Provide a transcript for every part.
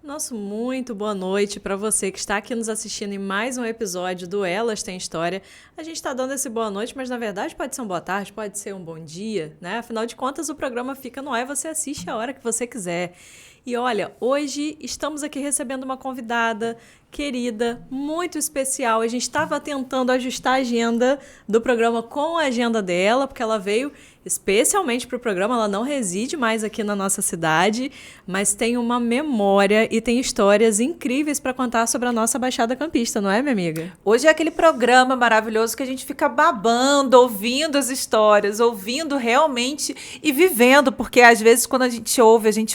Nosso muito boa noite para você que está aqui nos assistindo em mais um episódio do Elas Têm História. A gente está dando esse boa noite, mas na verdade pode ser um boa tarde, pode ser um bom dia, né? Afinal de contas, o programa fica no ar e você assiste a hora que você quiser. E olha, hoje estamos aqui recebendo uma convidada querida, muito especial. A gente estava tentando ajustar a agenda do programa com a agenda dela, porque ela veio especialmente para o programa. Ela não reside mais aqui na nossa cidade, mas tem uma memória e tem histórias incríveis para contar sobre a nossa Baixada Campista, não é, minha amiga? Hoje é aquele programa maravilhoso que a gente fica babando, ouvindo as histórias, ouvindo realmente e vivendo, porque às vezes quando a gente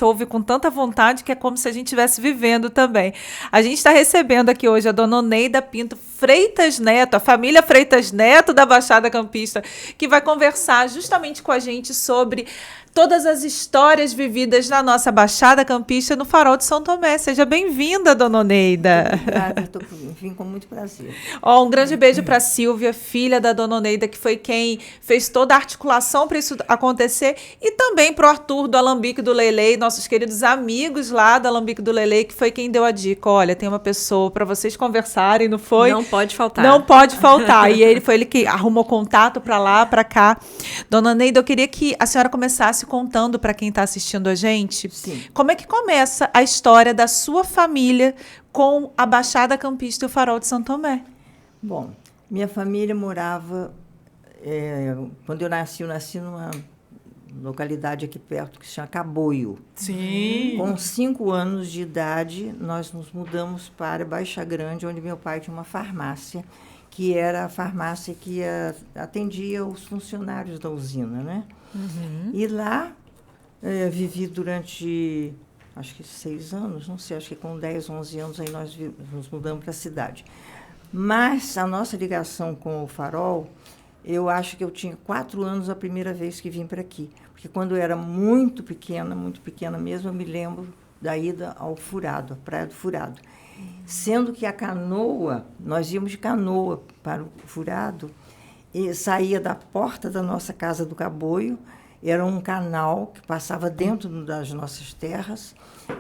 ouve com tanta vontade que é como se a gente estivesse vivendo também. A gente está recebendo aqui hoje a dona Oneida Pinto Freitas Neto, a família Freitas Neto da Baixada Campista, que vai conversar justamente com a gente sobre todas as histórias vividas na nossa Baixada Campista no Farol de São Tomé. Seja bem-vinda, dona Oneida. Obrigada, vim com muito prazer. Um grande beijo para Silvia, filha da dona Oneida, que foi quem fez toda a articulação para isso acontecer, e também para o Arthur do Alambique do Lelei, nossos queridos amigos lá do Alambique do Lelei, que foi quem deu a dica. Olha, tem uma pessoa para vocês conversarem, não foi? Não pode faltar. Não pode faltar. E foi ele que arrumou contato para lá, para cá. Dona Oneida, eu queria que a senhora começasse contando para quem está assistindo a gente. Sim. Como é que começa a história da sua família com a Baixada Campista e o Farol de São Tomé? Bom, minha família morava... quando eu nasci numa localidade aqui perto que se chama Caboio. Sim. Com 5 anos de idade, nós nos mudamos para Baixa Grande, onde meu pai tinha uma farmácia, que era a farmácia que atendia os funcionários da usina, né? Uhum. E lá vivi durante, acho que 6 anos, não sei, acho que com 10, 11 anos aí nós nos mudamos para a cidade. Mas a nossa ligação com o Farol, eu acho que eu tinha 4 anos a primeira vez que vim para aqui. Porque quando eu era muito pequena mesmo, eu me lembro da ida ao Furado, a Praia do Furado. Sendo que a canoa, nós íamos de canoa para o Furado, e saía da porta da nossa casa do Caboio, era um canal que passava dentro das nossas terras,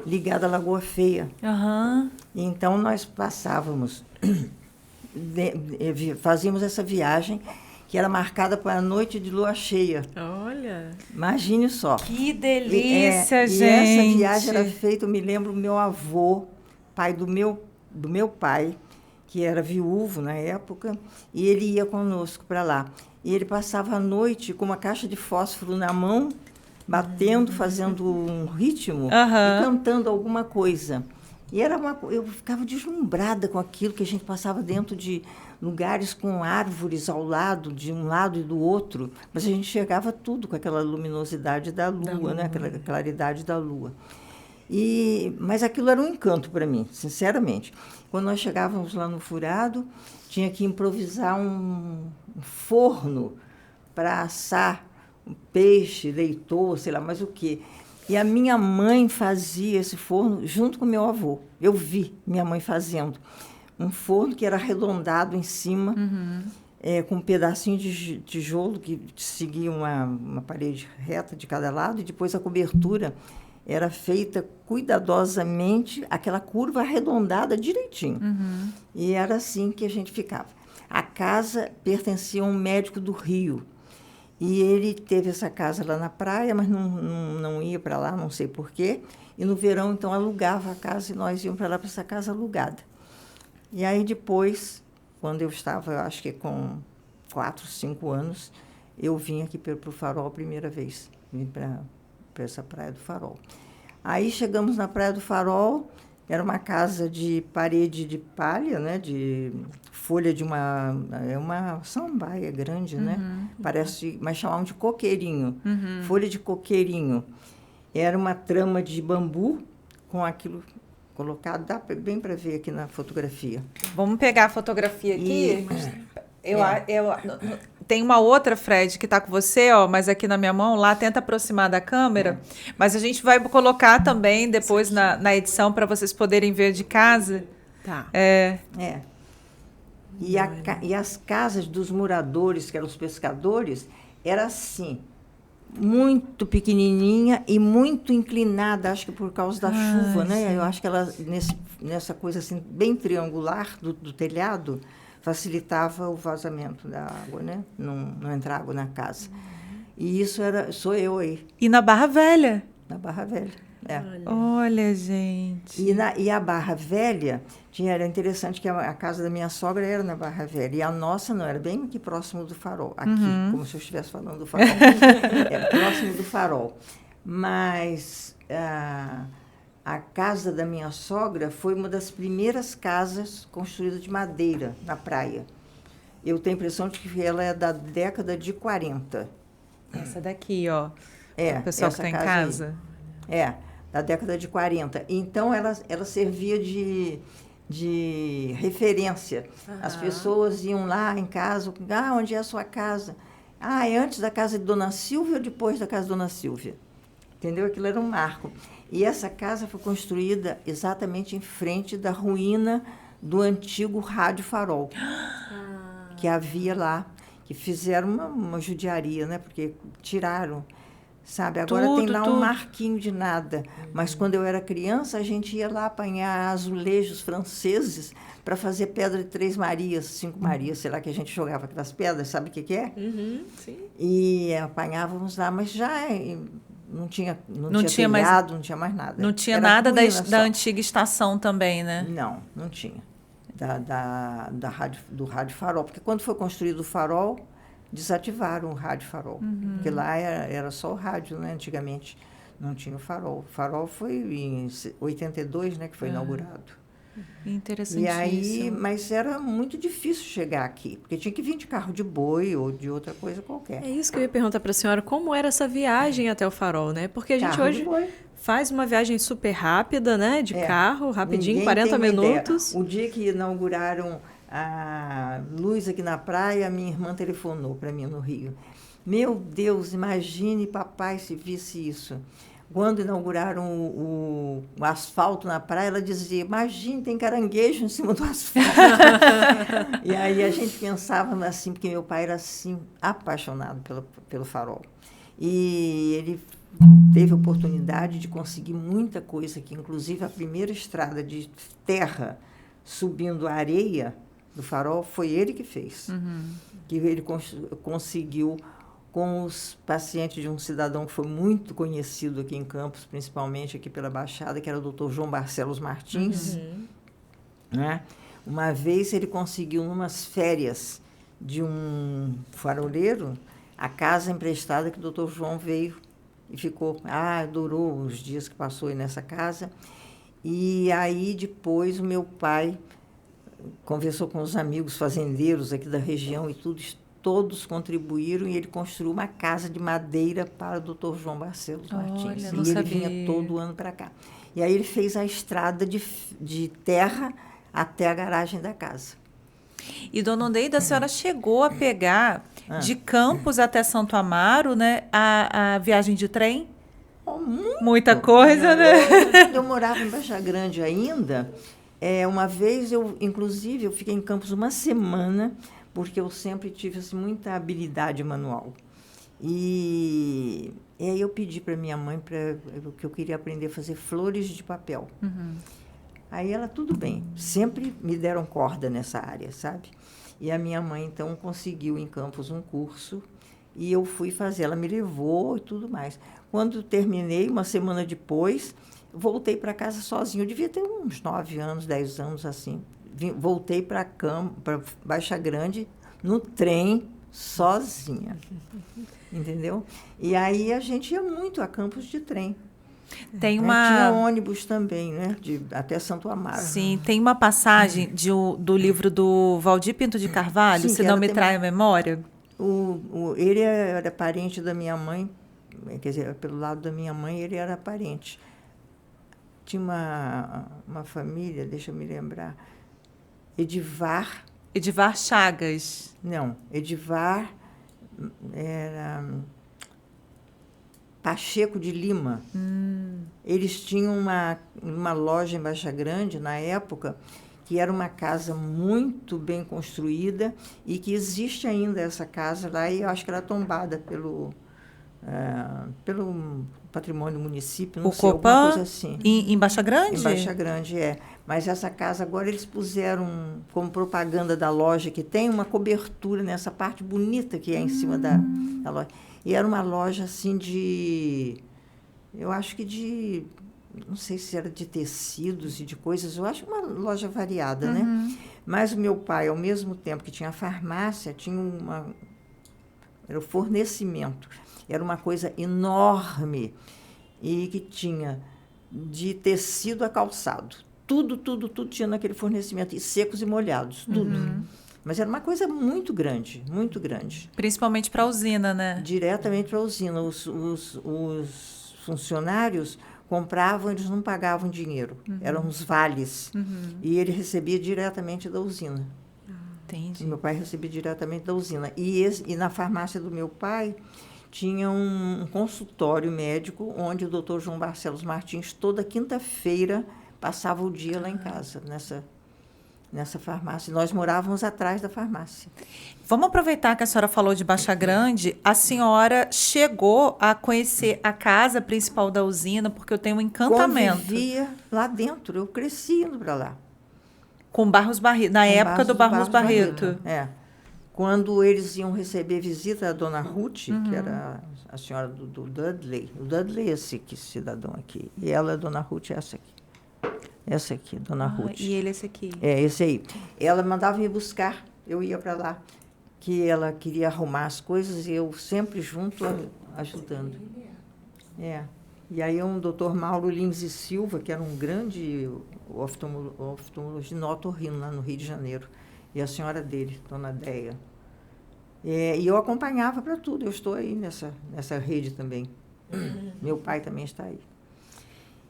ligado à Lagoa Feia. Uhum. Então, nós passávamos, fazíamos essa viagem, que era marcada para a noite de lua cheia. Olha! Imagine só. Que delícia, gente! E essa viagem era feita, eu me lembro, meu avô, pai do meu pai, que era viúvo na época, e ele ia conosco para lá. E ele passava a noite com uma caixa de fósforo na mão, batendo, fazendo um ritmo e cantando alguma coisa. E eu ficava deslumbrada com aquilo, que a gente passava dentro de lugares com árvores ao lado, de um lado e do outro, mas a gente chegava tudo com aquela luminosidade da lua, né? Aquela claridade da lua. Mas aquilo era um encanto para mim, sinceramente. Quando nós chegávamos lá no Furado, tinha que improvisar um forno para assar um peixe, leitoa, sei lá mais o quê. E a minha mãe fazia esse forno junto com meu avô. Eu vi minha mãe fazendo. Um forno que era arredondado em cima, com um pedacinho de tijolo que seguia uma parede reta de cada lado, e depois a cobertura era feita cuidadosamente, aquela curva arredondada direitinho. E era assim que a gente ficava. A casa pertencia a um médico do Rio. E ele teve essa casa lá na praia, mas não ia para lá, não sei porquê. E no verão, então, alugava a casa e nós íamos para lá, para essa casa alugada. E aí depois, quando eu estava, eu acho que com 4, 5 anos, eu vim aqui para o Farol a primeira vez. Vim para essa Praia do Farol. Aí chegamos na Praia do Farol, era uma casa de parede de palha, né, de folha de uma samambaia grande, né? Parece, mas chamavam de coqueirinho, folha de coqueirinho. Era uma trama de bambu com aquilo colocado, dá bem para ver aqui na fotografia. Vamos pegar a fotografia aqui. Tem uma outra, Fred, que está com você, ó, mas aqui na minha mão, lá, tenta aproximar da câmera. Mas a gente vai colocar também depois na edição para vocês poderem ver de casa. Tá. E as casas dos moradores, que eram os pescadores, era assim. muito pequenininha e muito inclinada, acho que por causa da chuva, né? sim. Eu acho que ela, nessa coisa assim, bem triangular do telhado, facilitava o vazamento da água, né? Não entrar água na casa. E isso sou eu aí, E na Barra Velha? na Barra Velha. É. Olha, gente. E a Barra Velha, era interessante que a casa da minha sogra era na Barra Velha, e a nossa não, era bem aqui próximo do Farol, aqui, como se eu estivesse falando do Farol, era próximo do Farol. Mas a casa da minha sogra foi uma das primeiras casas construídas de madeira na praia. Eu tenho a impressão de que ela é da década de 40. Essa daqui, ó. É, O pessoal que essa está em casa casa. aí. É, da década de 40. Então, ela servia de referência. As pessoas iam lá em casa, onde é a sua casa? É antes da casa de Dona Silvia ou depois da casa de Dona Silvia? Entendeu? Aquilo era um marco. E essa casa foi construída exatamente em frente da ruína do antigo Rádio Farol, que havia lá, que fizeram uma judiaria, né? Porque tiraram, sabe? Agora tem lá um marquinho de nada. Mas quando eu era criança, a gente ia lá apanhar azulejos franceses para fazer pedra de 3 Marias, 5 Marias, sei lá, que a gente jogava aquelas pedras, sabe o que é? Sim. E apanhávamos lá, mas já não tinha tinha telhado, não tinha mais nada. Não tinha Era nada ruína da só. antiga estação também, né? Não tinha. Do Rádio Farol. Porque quando foi construído o Farol, desativaram o Rádio Farol. Porque lá era só o rádio, né? Antigamente não tinha o Farol. O Farol foi em 82, né? Que foi inaugurado. Interessantíssimo. E aí, mas era muito difícil chegar aqui, porque tinha que vir de carro de boi ou de outra coisa qualquer. É isso que eu ia perguntar para a senhora, como era essa viagem até o Farol, né? Porque a gente Carro de hoje boi. faz uma viagem super rápida, né? De carro, rapidinho, Ninguém 40 tem uma minutos. ideia. O dia que inauguraram a luz aqui na praia, a minha irmã telefonou para mim no Rio. Meu Deus, imagine papai se visse isso. Quando inauguraram o asfalto na praia, ela dizia, imagine, tem caranguejo em cima do asfalto. E aí a gente pensava assim, porque meu pai era assim, apaixonado pelo Farol. E ele teve a oportunidade de conseguir muita coisa aqui, inclusive a primeira estrada de terra subindo a areia do Farol, foi ele que fez. Que ele conseguiu com os pacientes de um cidadão que foi muito conhecido aqui em Campos, principalmente aqui pela Baixada, que era o Dr. João Barcelos Martins. Né? Uma vez ele conseguiu, numas férias de um faroleiro, a casa emprestada que o Dr. João veio e ficou, durou os dias que passou aí nessa casa. E aí, depois, o meu pai conversou com os amigos fazendeiros aqui da região e tudo, todos contribuíram e ele construiu uma casa de madeira para o Dr. João Barcelos Martins. Olha, não e ele sabia. vinha todo ano para cá. E aí ele fez a estrada de terra até a garagem da casa. E, dona Oneida, a senhora chegou a pegar de Campos até Santo Amaro, né? A viagem de trem? Muita coisa, né? Eu morava em Baixa Grande ainda. Uma vez, inclusive, eu fiquei em Campos uma semana, porque eu sempre tive assim, muita habilidade manual. E aí eu pedi para minha mãe que eu queria aprender a fazer flores de papel. Aí ela, tudo bem, sempre me deram corda nessa área, sabe? E a minha mãe, então, conseguiu em Campos um curso e eu fui fazer. Ela me levou e tudo mais. Quando terminei, uma semana depois, voltei para casa sozinha. Eu devia ter uns 9 anos, 10 anos, assim. Voltei para Baixa Grande, no trem, sozinha. Entendeu? E aí a gente ia muito a Campos de trem. Tinha ônibus também, né? Até Santo Amaro. Sim, tem uma passagem do livro do Valdir Pinto de Carvalho, Sim, se não me trai a memória. Ele era parente da minha mãe, quer dizer, pelo lado da minha mãe, ele era parente. Tinha uma família, deixa eu me lembrar, Edivar Chagas. Não, Edivar era Pacheco de Lima. Eles tinham uma loja em Baixa Grande, na época, que era uma casa muito bem construída e que existe ainda essa casa lá, e eu acho que ela é tombada pelo patrimônio do município, O não sei, alguma Copan, coisa assim. em Baixa Grande? Em Baixa Grande, é. Mas essa casa agora eles puseram, como propaganda da loja que tem, uma cobertura nessa parte bonita que é em cima da loja. E era uma loja assim eu acho que não sei se era de tecidos e de coisas, eu acho uma loja variada, né? Mas o meu pai, ao mesmo tempo que tinha a farmácia, tinha era o fornecimento. Era uma coisa enorme e que tinha de tecido a calçado. Tudo tinha naquele fornecimento, e secos e molhados, tudo. Mas era uma coisa muito grande, muito grande. Principalmente para a usina, né? Diretamente para a usina. Os funcionários compravam, eles não pagavam dinheiro. Eram os vales. E ele recebia diretamente da usina. Entendi. Meu pai recebia diretamente da usina. E na farmácia do meu pai tinha um consultório médico onde o doutor João Barcelos Martins, toda quinta-feira, passava o dia lá em casa, nessa farmácia. Nós morávamos atrás da farmácia. Vamos aproveitar que a senhora falou de Baixa Grande. A senhora chegou a conhecer a casa principal da usina, porque eu tenho um encantamento. Convivia lá dentro, eu cresci indo para lá. Com Barros Barreto, na época do Barros Barreto. É. Quando eles iam receber visita da dona Ruth, que era a senhora do Dudley. O Dudley é esse cidadão aqui. E ela, a dona Ruth, é essa aqui. Essa aqui, dona Ruth. E ele esse aqui. É, esse aí. Ela mandava me buscar, eu ia para lá. Que ela queria arrumar as coisas e eu sempre junto, ajudando. É. E aí um doutor Mauro Lins e Silva, que era um grande oftalmologista otorrino lá no Rio de Janeiro. E a senhora dele, dona Deia. E eu acompanhava para tudo. Eu estou aí nessa rede também. Meu pai também está aí.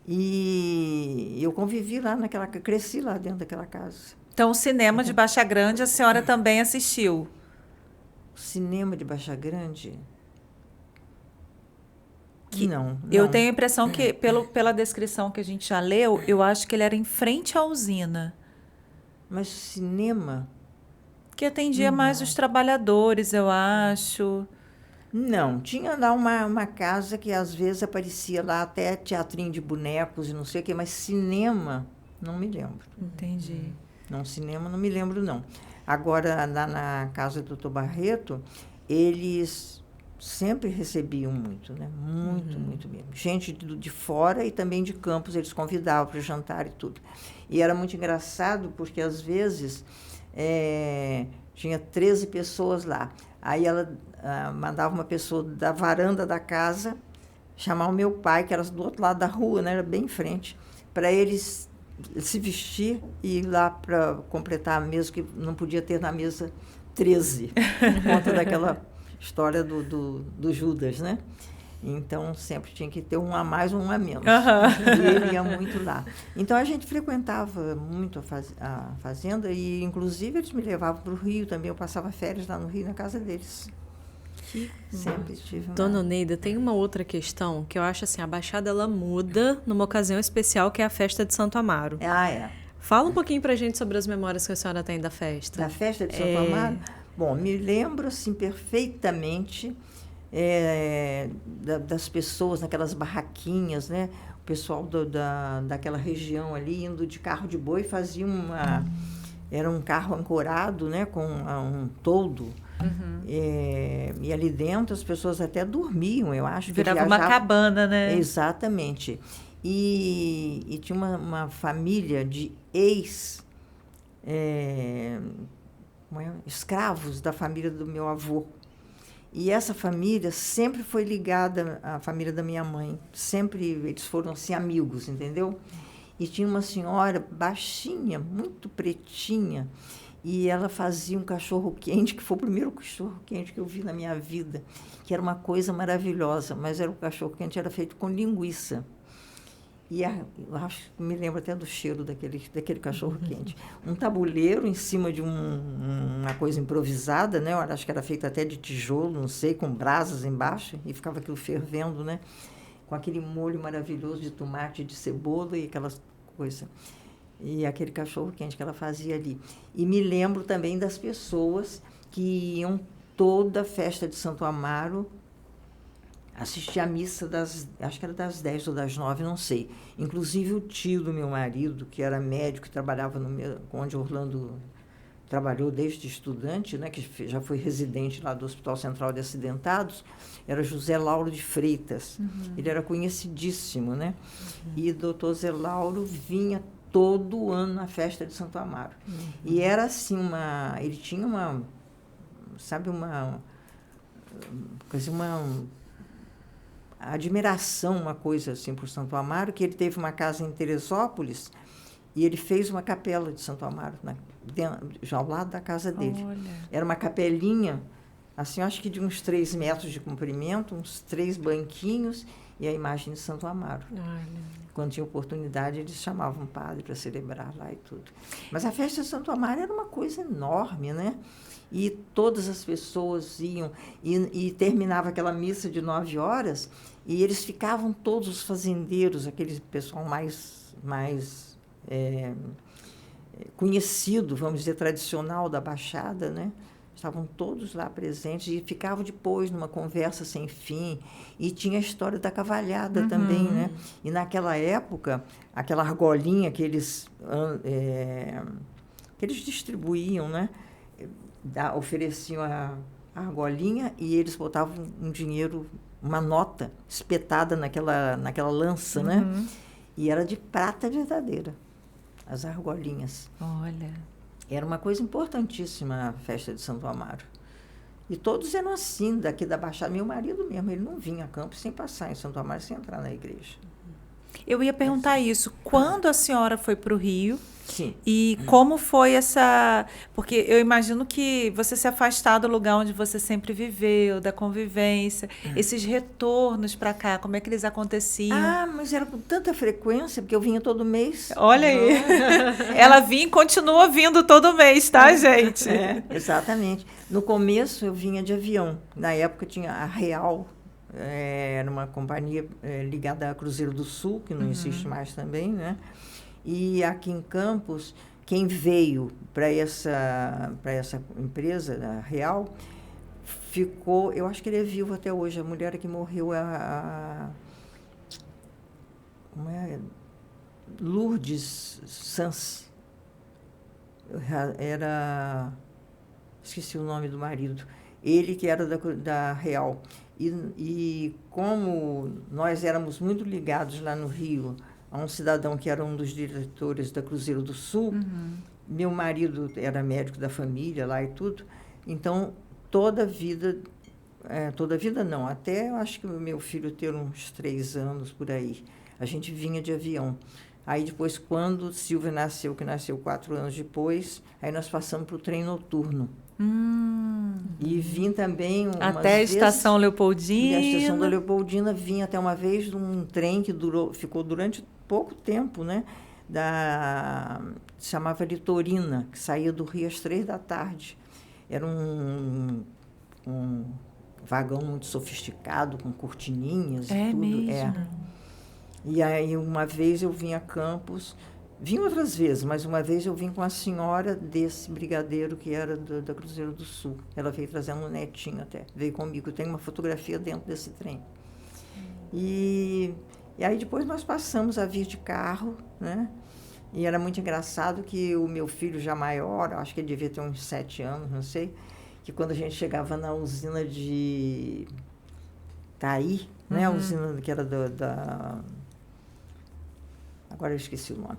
E eu convivi lá cresci lá dentro daquela casa. Então, o cinema de Baixa Grande a senhora também assistiu? Cinema de Baixa Grande? Não. Eu tenho a impressão que, pela descrição que a gente já leu, eu acho que ele era em frente à usina. Mas cinema? Que atendia mais os trabalhadores, eu acho. Não, tinha lá uma casa que às vezes aparecia lá até teatrinho de bonecos e não sei o quê, mas cinema, não me lembro. Entendi. Não, cinema não me lembro, não. Agora, lá na casa do Dr. Barreto, eles sempre recebiam muito, né? Muito mesmo. Gente de fora e também de Campos, eles convidavam para jantar e tudo. E era muito engraçado, porque às vezes tinha 13 pessoas lá. Aí ela mandava uma pessoa da varanda da casa chamar o meu pai, que era do outro lado da rua, né? Era bem em frente, para eles se vestir e ir lá para completar a mesa, que não podia ter na mesa 13, por conta daquela história do Judas, né? Então, sempre tinha que ter um a mais ou um a menos. E ele ia muito lá. Então, a gente frequentava muito a fazenda e, inclusive, eles me levavam para o Rio também. Eu passava férias lá no Rio, na casa deles. Sempre estive lá. Dona Oneida, tem uma outra questão que eu acho assim, a Baixada ela muda numa ocasião especial, que é a festa de Santo Amaro. É. Fala um pouquinho pra gente sobre as memórias que a senhora tem da festa. Da festa de Santo Amaro? Bom, me lembro, assim, perfeitamente das pessoas naquelas barraquinhas, né? O pessoal daquela região ali, indo de carro de boi, fazia era um carro ancorado, né? Com um toldo. E ali dentro as pessoas até dormiam, eu acho. Virava uma cabana, né? Exatamente. E tinha uma família de escravos da família do meu avô. E essa família sempre foi ligada à família da minha mãe. Sempre eles foram assim, amigos, entendeu? E tinha uma senhora baixinha, muito pretinha, e ela fazia um cachorro-quente, que foi o primeiro cachorro-quente que eu vi na minha vida, que era uma coisa maravilhosa, mas o cachorro-quente era feito com linguiça. E eu me lembro até do cheiro daquele cachorro-quente. Um tabuleiro em cima de uma coisa improvisada, né? Eu acho que era feito até de tijolo, não sei, com brasas embaixo, e ficava aquilo fervendo, né? Com aquele molho maravilhoso de tomate, de cebola e aquelas coisas. E aquele cachorro-quente que ela fazia ali. E me lembro também das pessoas que iam toda a festa de Santo Amaro assisti a missa acho que era das 10 ou das 9, não sei. Inclusive o tio do meu marido, que era médico, que trabalhava onde Orlando trabalhou desde estudante, né, que já foi residente lá do Hospital Central de Acidentados, era José Lauro de Freitas. Ele era conhecidíssimo, né? E o doutor Zé Lauro vinha todo ano na festa de Santo Amaro. E era assim, ele tinha uma admiração, uma coisa assim por Santo Amaro, que ele teve uma casa em Teresópolis e ele fez uma capela de Santo Amaro, já ao lado da casa dele. Olha. Era uma capelinha, assim, acho que de uns 3 metros de comprimento, uns 3 banquinhos e a imagem de Santo Amaro. Olha. Quando tinha oportunidade, eles chamavam o padre para celebrar lá e tudo. Mas a festa de Santo Amaro era uma coisa enorme, né? E todas as pessoas iam, e terminava aquela missa de 9 horas, e eles ficavam todos os fazendeiros, aquele pessoal mais conhecido, vamos dizer, tradicional da Baixada, né? Estavam todos lá presentes e ficavam depois numa conversa sem fim. E tinha a história da cavalhada também, né? E naquela época, aquela argolinha que eles distribuíam, né? Ofereciam a argolinha e eles botavam um dinheiro, uma nota espetada naquela lança, né? E era de prata verdadeira, as argolinhas. Olha. Era uma coisa importantíssima a festa de Santo Amaro. E todos eram assim, daqui da Baixada. Meu marido mesmo, ele não vinha a Campos sem passar em Santo Amaro, sem entrar na igreja. Eu ia perguntar isso. Quando a senhora foi para o Rio? Sim. E como foi essa... Porque eu imagino que você se afastar do lugar onde você sempre viveu, da convivência, esses retornos para cá, como é que eles aconteciam? Ah, mas era com tanta frequência, porque eu vinha todo mês. Olha aí. Ela vinha e continua vindo todo mês, tá, gente? Exatamente. No começo eu vinha de avião. Na época tinha a Real, era uma companhia ligada a Cruzeiro do Sul, que não existe mais também, né? E aqui em Campos, quem veio para essa empresa, a Real, ficou... Eu acho que ele é vivo até hoje. A mulher que morreu como é? Lourdes Sans. Esqueci o nome do marido. Ele que era da Real. E como nós éramos muito ligados lá no Rio a um cidadão que era um dos diretores da Cruzeiro do Sul, meu marido era médico da família lá e tudo, então toda a vida não, até eu acho que o meu filho ter uns 3 anos por aí, a gente vinha de avião. Aí depois, quando Silvia nasceu, que nasceu 4 anos depois, aí nós passamos para o trem noturno. E vim também até a Estação Leopoldina. A Estação da Leopoldina vim até uma vez num trem que ficou durante pouco tempo, né? Chamava Litorina, que saía do Rio às 3 da tarde. Era um vagão muito sofisticado, com cortininhas e tudo. Mesmo? E aí uma vez eu vim a Campos. Vim outras vezes, mas uma vez eu vim com a senhora desse brigadeiro que era da Cruzeiro do Sul. Ela veio trazendo um netinho até, veio comigo. Tem uma fotografia dentro desse trem. E aí depois nós passamos a vir de carro, né? E era muito engraçado que o meu filho já maior, acho que ele devia ter uns 7 anos, não sei, que quando a gente chegava na usina de Taí, né? A usina que era agora eu esqueci o nome.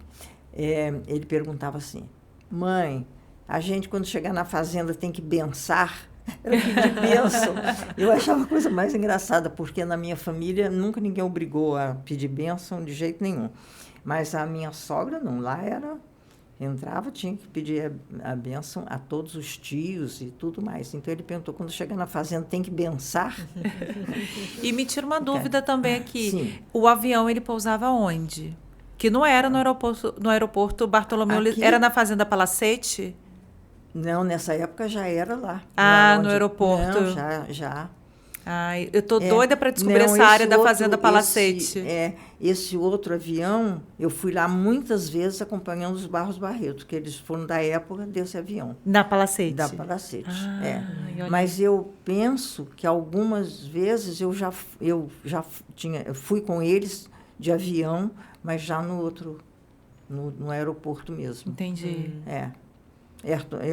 Ele perguntava assim: mãe, a gente quando chegar na fazenda tem que bensar? Era pedir bênção. Eu achava a coisa mais engraçada, porque na minha família nunca ninguém obrigou a pedir bênção de jeito nenhum. Mas a minha sogra não, lá entrava, tinha que pedir a bênção a todos os tios e tudo mais. Então ele perguntou, quando chegar na fazenda tem que bensar? E me tira uma dúvida também aqui. Sim. O avião ele pousava onde? Que não era no aeroporto Bartolomeu, Aqui, era na Fazenda Palacete? Não, nessa época já era lá. Ah, no aeroporto. Não, já. Ai, eu tô doida para descobrir essa área da Fazenda Palacete. Esse outro avião, eu fui lá muitas vezes acompanhando os Barros Barreto, que eles foram da época desse avião. Da Palacete? Da Palacete, Mas eu penso que algumas vezes eu eu fui com eles de avião, mas já no aeroporto mesmo. Entendi. É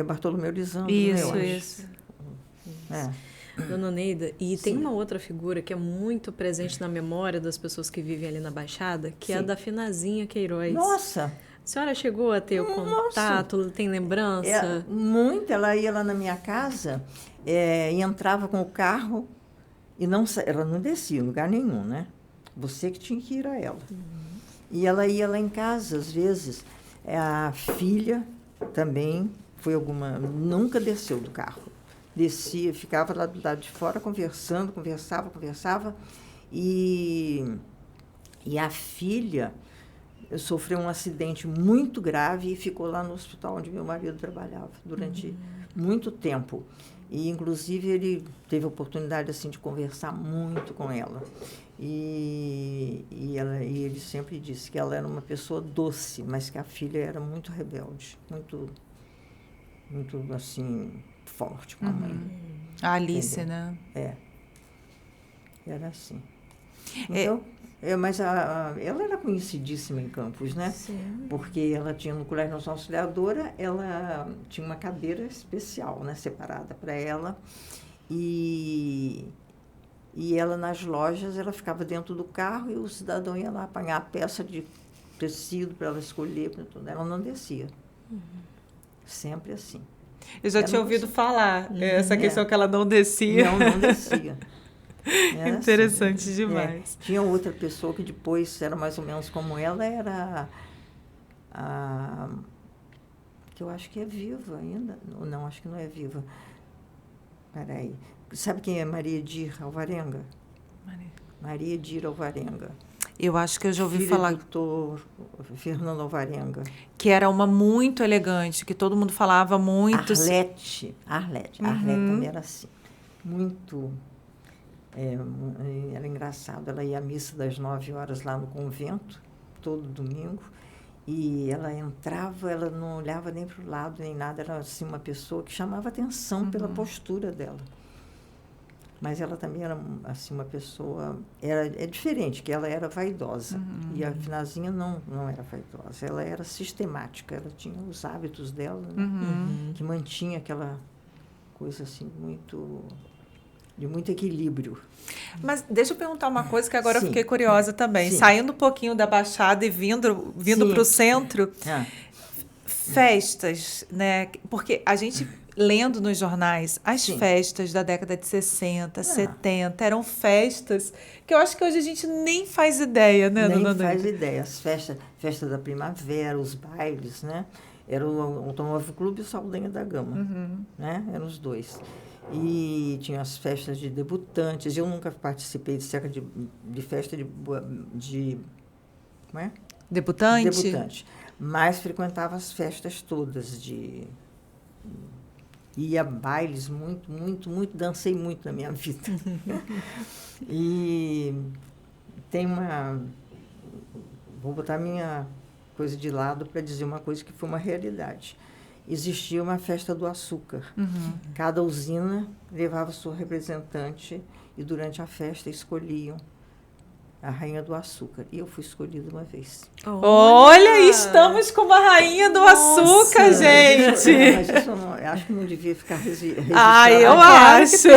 Bartolomeu Lisandro, Isso, né, eu acho. isso. Dona Neida, e tem uma outra figura que é muito presente na memória das pessoas que vivem ali na Baixada, que é a da Finazinha Queiroz. Nossa! A senhora chegou a ter o contato, tem lembrança? Muito, ela ia lá na minha casa e entrava com o carro e ela não descia em lugar nenhum, né? Você que tinha que ir a ela. E ela ia lá em casa, às vezes. A filha também nunca desceu do carro. Descia, ficava lá do lado de fora conversava. E a filha sofreu um acidente muito grave e ficou lá no hospital onde meu marido trabalhava durante muito tempo. E, inclusive, ele teve a oportunidade assim, de conversar muito com ela. E ele sempre disse que ela era uma pessoa doce, mas que a filha era muito rebelde, muito, assim, forte com a mãe. A Alice, Entendeu? né? Era assim. Então, mas ela era conhecidíssima em Campos, né? Sim. Porque ela tinha no Colégio Nacional Auxiliadora, ela tinha uma cadeira especial, né, separada para ela. E ela, nas lojas, ela ficava dentro do carro e o cidadão ia lá apanhar a peça de tecido para ela escolher. Ela não descia. Sempre assim. Eu já tinha ouvido falar essa questão que ela não descia. Não descia. Era interessante assim. demais. Tinha outra pessoa que depois era mais ou menos como ela, era que eu acho que é viva ainda. Não, acho que não é viva. Peraí. Sabe quem é Maria Edir Alvarenga? Maria Edir Alvarenga. Eu acho que eu já ouvi Filha falar. do doutor Fernando Alvarenga. Que era uma muito elegante, que todo mundo falava muito. Arlete. Arlete também era assim. Muito... era engraçado. Ela ia à missa das 9h lá no convento, todo domingo. E ela entrava, ela não olhava nem para o lado, nem nada. Era assim, uma pessoa que chamava atenção pela postura dela. Mas ela também era assim, uma pessoa... É diferente, que ela era vaidosa. E a Finazinha não era vaidosa. Ela era sistemática. Ela tinha os hábitos dela, né? Que mantinha aquela coisa assim, de muito equilíbrio. Mas deixa eu perguntar uma coisa que agora eu Sim. fiquei curiosa também. Sim. Saindo um pouquinho da Baixada e vindo para o centro, festas, né? Porque a gente, lendo nos jornais, as festas da década de 60, 70, eram festas que eu acho que hoje a gente nem faz ideia, né, Nem dona faz Neida? ideia. As festas da primavera, os bailes, né? Era o Automóvel Clube e o Saldanha da Gama, né? Eram os dois. E tinha as festas de debutantes. Eu nunca participei de festa de como é? Debutante? Debutante. Mas frequentava as festas todas ia a bailes muito, dancei muito na minha vida. E vou botar minha coisa de lado para dizer uma coisa que foi uma realidade. Existia uma festa do açúcar. Cada usina levava sua representante e durante a festa escolhiam a rainha do açúcar. E eu fui escolhida uma vez. Olha, estamos com uma rainha do açúcar, gente! Mas isso eu acho que não devia ficar registrado. Eu acho!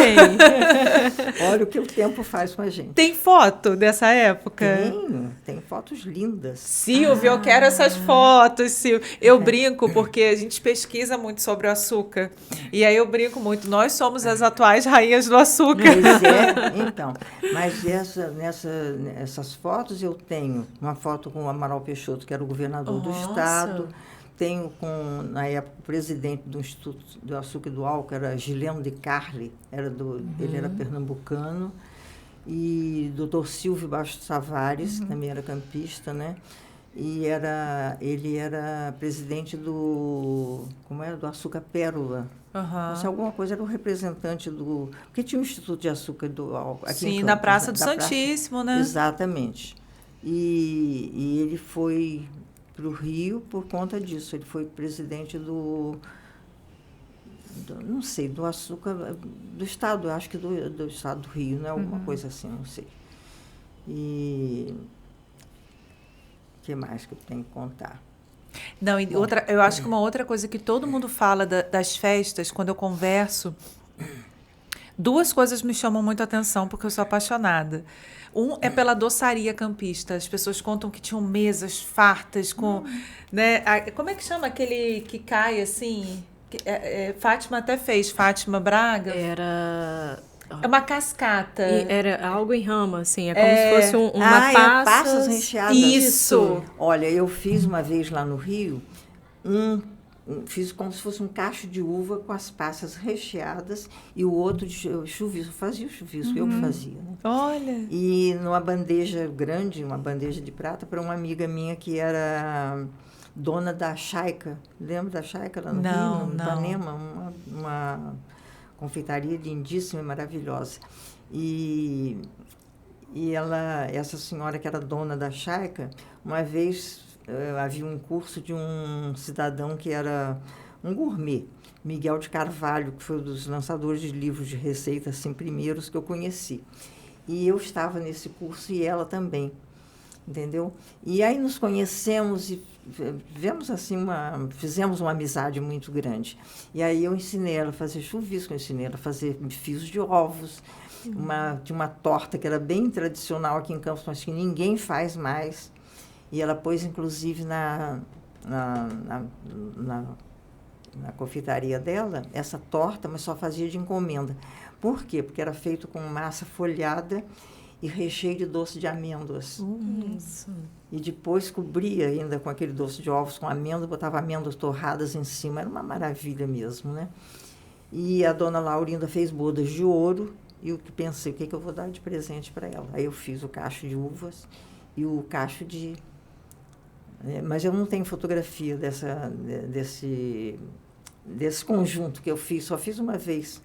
Olha o que o tempo faz com a gente. Tem foto dessa época? Tem fotos lindas. Silvia, eu quero essas fotos, Silvia. Eu brinco porque a gente pesquisa muito sobre o açúcar. E aí eu brinco muito. Nós somos as atuais rainhas do açúcar. Então. Mas essas fotos eu tenho uma foto com o Amaral Peixoto, que era o governador do estado. Tenho na época, o presidente do Instituto do Açúcar e do Álcool, era Gileno de Carli, ele era pernambucano. E doutor Silvio Bastos Tavares, que também era campista, né? E ele era presidente do Açúcar Pérola. Se alguma coisa, era o representante porque tinha o Instituto de Açúcar e do Álcool aqui em Campos, na Praça do Santíssimo, né? Exatamente. E ele foi para o Rio por conta disso. Ele foi presidente não sei, do açúcar, do estado, eu acho que do estado do Rio, né? Alguma coisa assim, não sei. E o que mais que eu tenho que contar? Não, e outra, eu acho que uma outra coisa que todo mundo fala das festas, quando eu converso, duas coisas me chamam muito a atenção, porque eu sou apaixonada. Um é pela doçaria campista. As pessoas contam que tinham mesas fartas com... Né, como é que chama aquele que cai assim? Fátima até fez, Fátima Braga. Era... É uma cascata. Era algo em rama, assim. É como se fosse uma passas recheadas. Isso. Olha, eu fiz uma vez lá no Rio, fiz como se fosse um cacho de uva com as passas recheadas e o outro de chuvisco. Eu fazia o chuvisco, eu que fazia. Né? Olha. E numa bandeja grande, uma bandeja de prata, para uma amiga minha que era dona da Chaica. Lembra da Chaica lá no Rio, no Ipanema? Uma confeitaria lindíssima e maravilhosa. E ela, essa senhora que era dona da Chaica, uma vez havia um curso de um cidadão que era um gourmet, Miguel de Carvalho, que foi um dos lançadores de livros de receitas assim, primeiros que eu conheci. E eu estava nesse curso e ela também, entendeu? E aí nos conhecemos e fizemos uma amizade muito grande. E aí eu ensinei ela a fazer chuvisco, eu ensinei ela a fazer fios de ovos, tinha uma torta que era bem tradicional aqui em Campos, mas que ninguém faz mais. E ela pôs, inclusive, na confeitaria dela, essa torta, mas só fazia de encomenda. Por quê? Porque era feito com massa folhada e recheio de doce de amêndoas. Isso. E depois cobria ainda com aquele doce de ovos com amêndoas, botava amêndoas torradas em cima. Era uma maravilha mesmo, né? E a dona Laurinda fez bodas de ouro e eu pensei, o que eu vou dar de presente para ela? Aí eu fiz o cacho de uvas e o cacho de... mas eu não tenho fotografia desse conjunto que eu fiz, só fiz uma vez.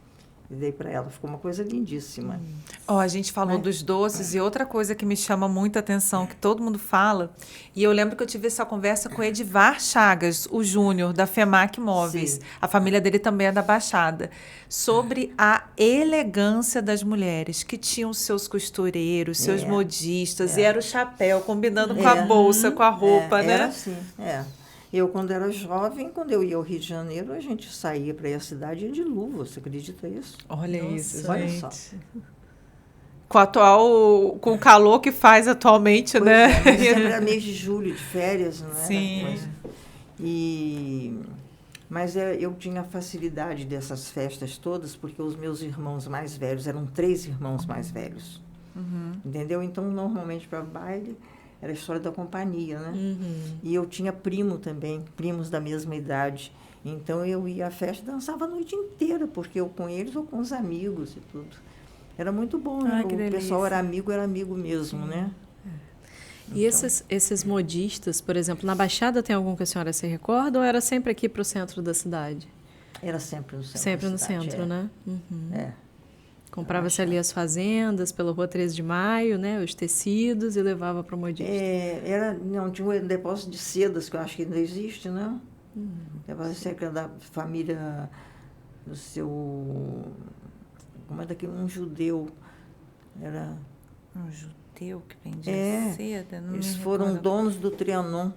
E dei para ela, ficou uma coisa lindíssima. A gente falou dos doces e outra coisa que me chama muita atenção, que todo mundo fala, e eu lembro que eu tive essa conversa com Edivar Chagas, o Júnior, da FEMAC Móveis, Sim. a família dele também é da Baixada, sobre a elegância das mulheres, que tinham seus costureiros, seus modistas, e era o chapéu, combinando com a bolsa, com a roupa, né? Era assim, Eu, quando era jovem, quando eu ia ao Rio de Janeiro, a gente saía para ir à cidade de luva, você acredita isso? Olha Nossa, isso, olha gente. só. Com o calor que faz atualmente, Pois né? Mas sempre era mês de julho, de férias, não era? Sim. Mas eu tinha facilidade dessas festas todas, porque os meus irmãos mais velhos, eram 3 irmãos mais velhos. Entendeu? Então, normalmente, para baile, era a história da companhia, né? E eu tinha primo também, primos da mesma idade. Então, eu ia à festa e dançava a noite inteira, porque eu com eles ou com os amigos e tudo. Era muito bom, né? O pessoal era amigo mesmo, né? E esses modistas, por exemplo, na Baixada tem algum que a senhora se recorda ou era sempre aqui para o centro da cidade? Era sempre no centro. Sempre no centro, né? Comprava-se ali as fazendas pela Rua 13 de Maio, né? Os tecidos e levava para o modista. Tinha um depósito de sedas, que eu acho que ainda existe, né? Depósito que era da família do seu... Como é daquele? Um judeu. Era... Um judeu que vendia seda? Não eles foram donos do Trianon.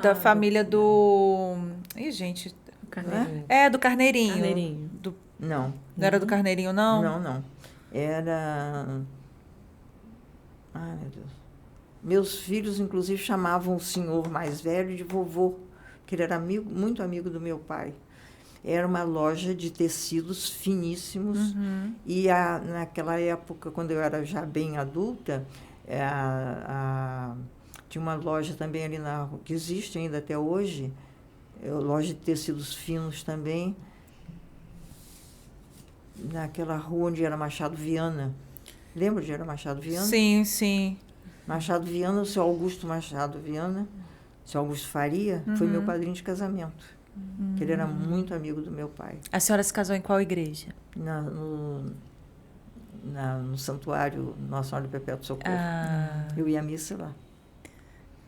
Da família do... Ih, gente... Carneirinho. Do Carneirinho. Carneirinho. Não. Não era do Carneirinho, não? Não. Era... Ai, meu Deus. Meus filhos, inclusive, chamavam o senhor mais velho de vovô, que ele era muito amigo do meu pai. Era uma loja de tecidos finíssimos. E naquela época, quando eu era já bem adulta, tinha uma loja também ali que existe ainda até hoje, loja de tecidos finos também, naquela rua onde era Machado Viana. Lembra onde era Machado Viana? Sim, sim. Machado Viana, o seu Augusto Machado Viana, o seu Augusto Faria, foi meu padrinho de casamento. Que ele era muito amigo do meu pai. A senhora se casou em qual igreja? No santuário Nossa Senhora do Perpétuo Socorro. Eu ia à missa lá.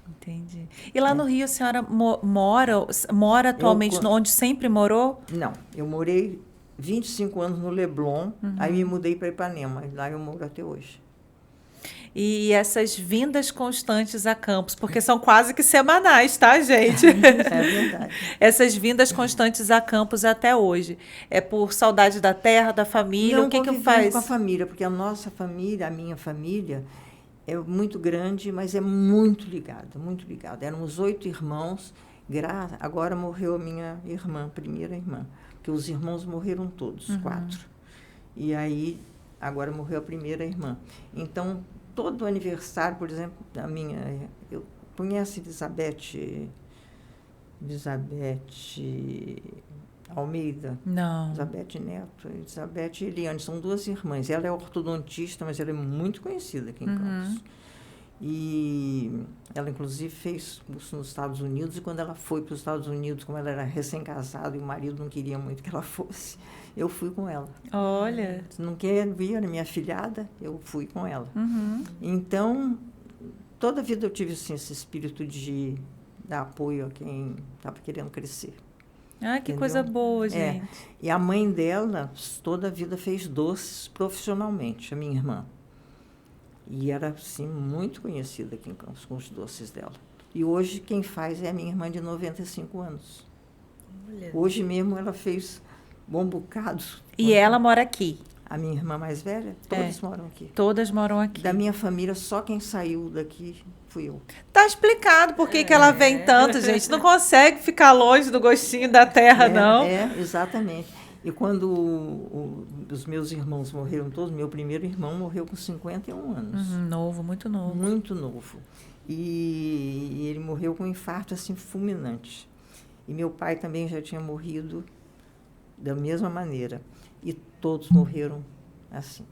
Entendi. E lá no Rio a senhora mora atualmente onde sempre morou? Não, eu morei 25 anos no Leblon, aí me mudei para Ipanema, e lá eu moro até hoje. E essas vindas constantes a Campos, porque são quase que semanais, tá, gente? É verdade. Essas vindas constantes a Campos até hoje. É por saudade da terra, da família? Não, o que convivendo faz? com a família, porque a nossa família, a minha família, é muito grande, mas é muito ligada, muito ligada. Éramos 8 irmãos, agora morreu a minha irmã, primeira irmã, porque os irmãos morreram todos, 4. E aí, agora morreu a primeira irmã. Então, todo aniversário, por exemplo, eu conhece Elizabeth Almeida? Não. Elizabeth Neto, Elizabeth e Eliane, são 2 irmãs. Ela é ortodontista, mas ela é muito conhecida aqui em Campos. E ela, inclusive, fez curso nos Estados Unidos, e quando ela foi para os Estados Unidos, como ela era recém-casada e o marido não queria muito que ela fosse, eu fui com ela. Olha. Se não quer vir, era minha afilhada, eu fui com ela. Então, toda a vida eu tive assim, esse espírito de dar apoio a quem estava querendo crescer. Ah, que Entendeu? coisa boa, gente. E a mãe dela, toda a vida, fez doces profissionalmente, a minha irmã. E era, assim, muito conhecida aqui em Campos com os doces dela. E hoje quem faz é a minha irmã de 95 anos. Olha. Hoje mesmo ela fez bom bocado. E ela mora aqui? A minha irmã mais velha, todas moram aqui. Todas moram aqui. Da minha família, só quem saiu daqui fui eu. Tá explicado por que ela vem tanto, gente. Não consegue ficar longe do gostinho da terra, não. Exatamente. E quando os meus irmãos morreram todos, meu primeiro irmão morreu com 51 anos. Novo, muito novo. Muito novo. E ele morreu com um infarto, assim, fulminante. E meu pai também já tinha morrido da mesma maneira. E todos morreram assim.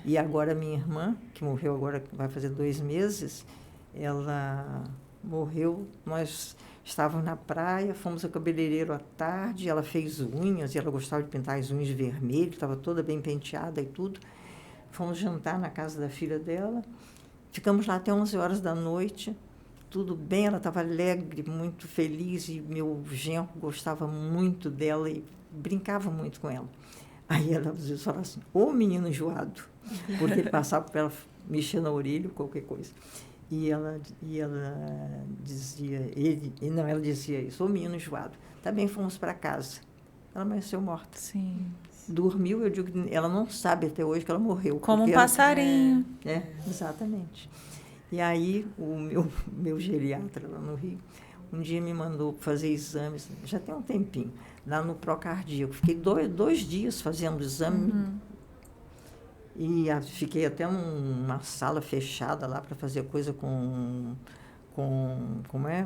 E agora minha irmã, que morreu agora, vai fazer 2 meses, ela morreu, nós estávamos na praia, fomos ao cabeleireiro à tarde, ela fez unhas, e ela gostava de pintar as unhas de vermelho, estava toda bem penteada e tudo. Fomos jantar na casa da filha dela, ficamos lá até 11 horas da noite, tudo bem, ela estava alegre, muito feliz, e meu genro gostava muito dela e brincava muito com ela. Aí ela falava assim, ô menino enjoado, porque ele passava por ela mexer na orelha, qualquer coisa. E ela dizia, ela dizia isso, ô menino enjoado. Também fomos para casa. Ela amanheceu morta. Sim. Dormiu, eu digo, ela não sabe até hoje que ela morreu. Como um passarinho. Exatamente. E aí, o meu geriatra lá no Rio, um dia me mandou fazer exames, já tem um tempinho, lá no Procardíaco. Fiquei 2 dias fazendo exame. E fiquei até numa sala fechada lá para fazer coisa com como é?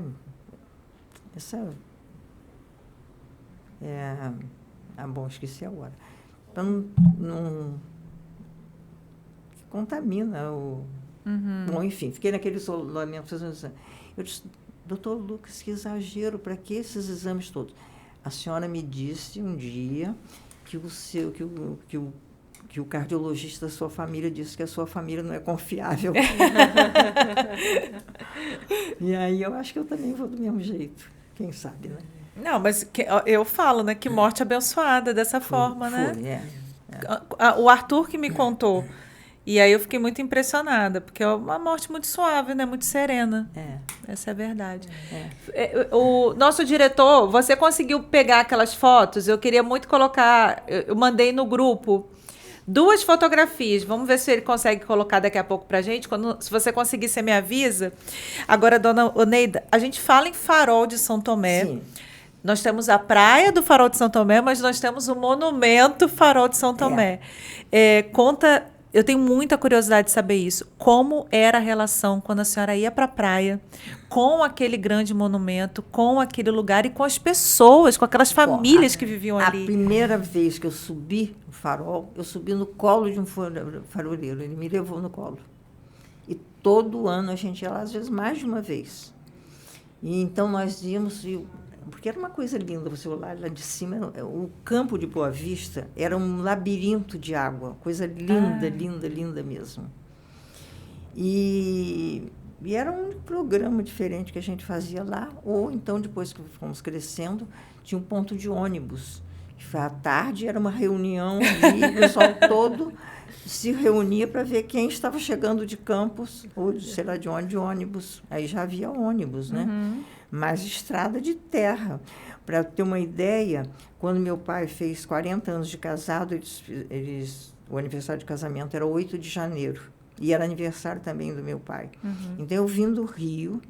Bom, esqueci agora. Para não contamina o... Bom, enfim, fiquei naquele isolamento fazendo exame. Eu disse, doutor Lucas, que exagero, para que esses exames todos? A senhora me disse um dia que o cardiologista da sua família disse que a sua família não é confiável. E aí eu acho que eu também vou do mesmo jeito, quem sabe, né? Não, mas eu falo, né, que morte abençoada dessa forma, né? O Arthur que me contou, e aí eu fiquei muito impressionada, porque é uma morte muito suave, né, muito serena. Essa é a verdade. O nosso diretor, você conseguiu pegar aquelas fotos? Eu queria muito colocar, eu mandei no grupo 2 fotografias. Vamos ver se ele consegue colocar daqui a pouco pra gente. Se você conseguir, você me avisa. Agora, dona Oneida, a gente fala em Farol de São Tomé. Sim. Nós temos a praia do Farol de São Tomé, mas nós temos o monumento Farol de São Tomé. Conta, eu tenho muita curiosidade de saber isso. Como era a relação quando a senhora ia para a praia, com aquele grande monumento, com aquele lugar e com as pessoas, com aquelas famílias que viviam ali? A primeira vez que eu subi no Farol, eu subi no colo de um faroleiro. Ele me levou no colo. E todo ano a gente ia lá, às vezes mais de uma vez. E então nós íamos... Porque era uma coisa linda, você olhar lá de cima, o campo de Boa Vista era um labirinto de água, coisa linda, linda, linda mesmo. E E era um programa diferente que a gente fazia lá, ou então, depois que fomos crescendo, tinha um ponto de ônibus. À tarde era uma reunião e o pessoal todo se reunia para ver quem estava chegando de Campos, ou sei lá de onde, de ônibus. Aí já havia ônibus, né? Mas estrada de terra. Para ter uma ideia, quando meu pai fez 40 anos de casado, o aniversário de casamento era 8 de janeiro. E era aniversário também do meu pai. Então, eu vim do Rio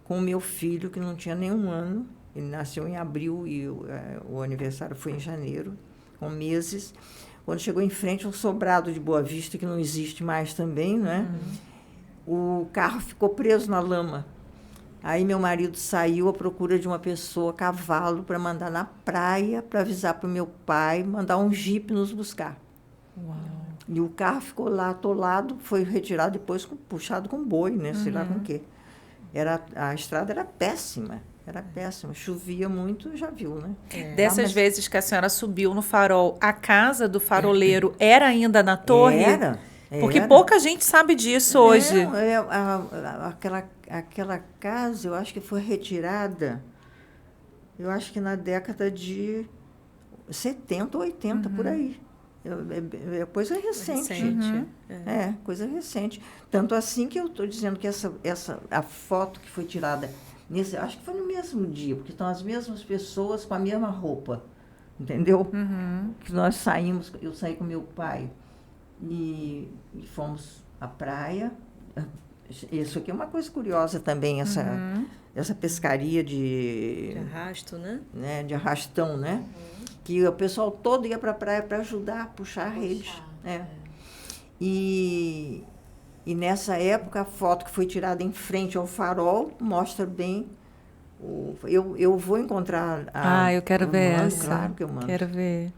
com o meu filho, que não tinha nenhum ano. Ele nasceu em abril e o aniversário foi em janeiro, com meses. Quando chegou em frente, um sobrado de Boa Vista, que não existe mais também, né? O carro ficou preso na lama. Aí meu marido saiu à procura de uma pessoa, cavalo, para mandar na praia, para avisar para o meu pai, mandar um jipe nos buscar. Uau. E o carro ficou lá atolado, foi retirado depois, puxado com boi, né? Sei lá com o quê. A estrada era péssima. Chovia muito, já viu, né? Dessas vezes que a senhora subiu no Farol, a casa do faroleiro era ainda na torre? Era. Porque pouca gente sabe disso hoje. Aquela casa, eu acho que foi retirada, eu acho que na década de 70 ou 80, por aí. É coisa recente. Coisa recente. Tanto assim que eu estou dizendo que a foto que foi tirada, acho que foi no mesmo dia, porque estão as mesmas pessoas com a mesma roupa, entendeu? Que nós saímos, eu saí com meu pai e fomos à praia. Isso aqui é uma coisa curiosa também, essa pescaria de arrasto, né? De arrastão, né? Que o pessoal todo ia para a praia para ajudar a puxar a rede. E nessa época, a foto que foi tirada em frente ao farol mostra bem. Eu vou encontrar eu quero ver essa. Claro que eu mando. Quero ver.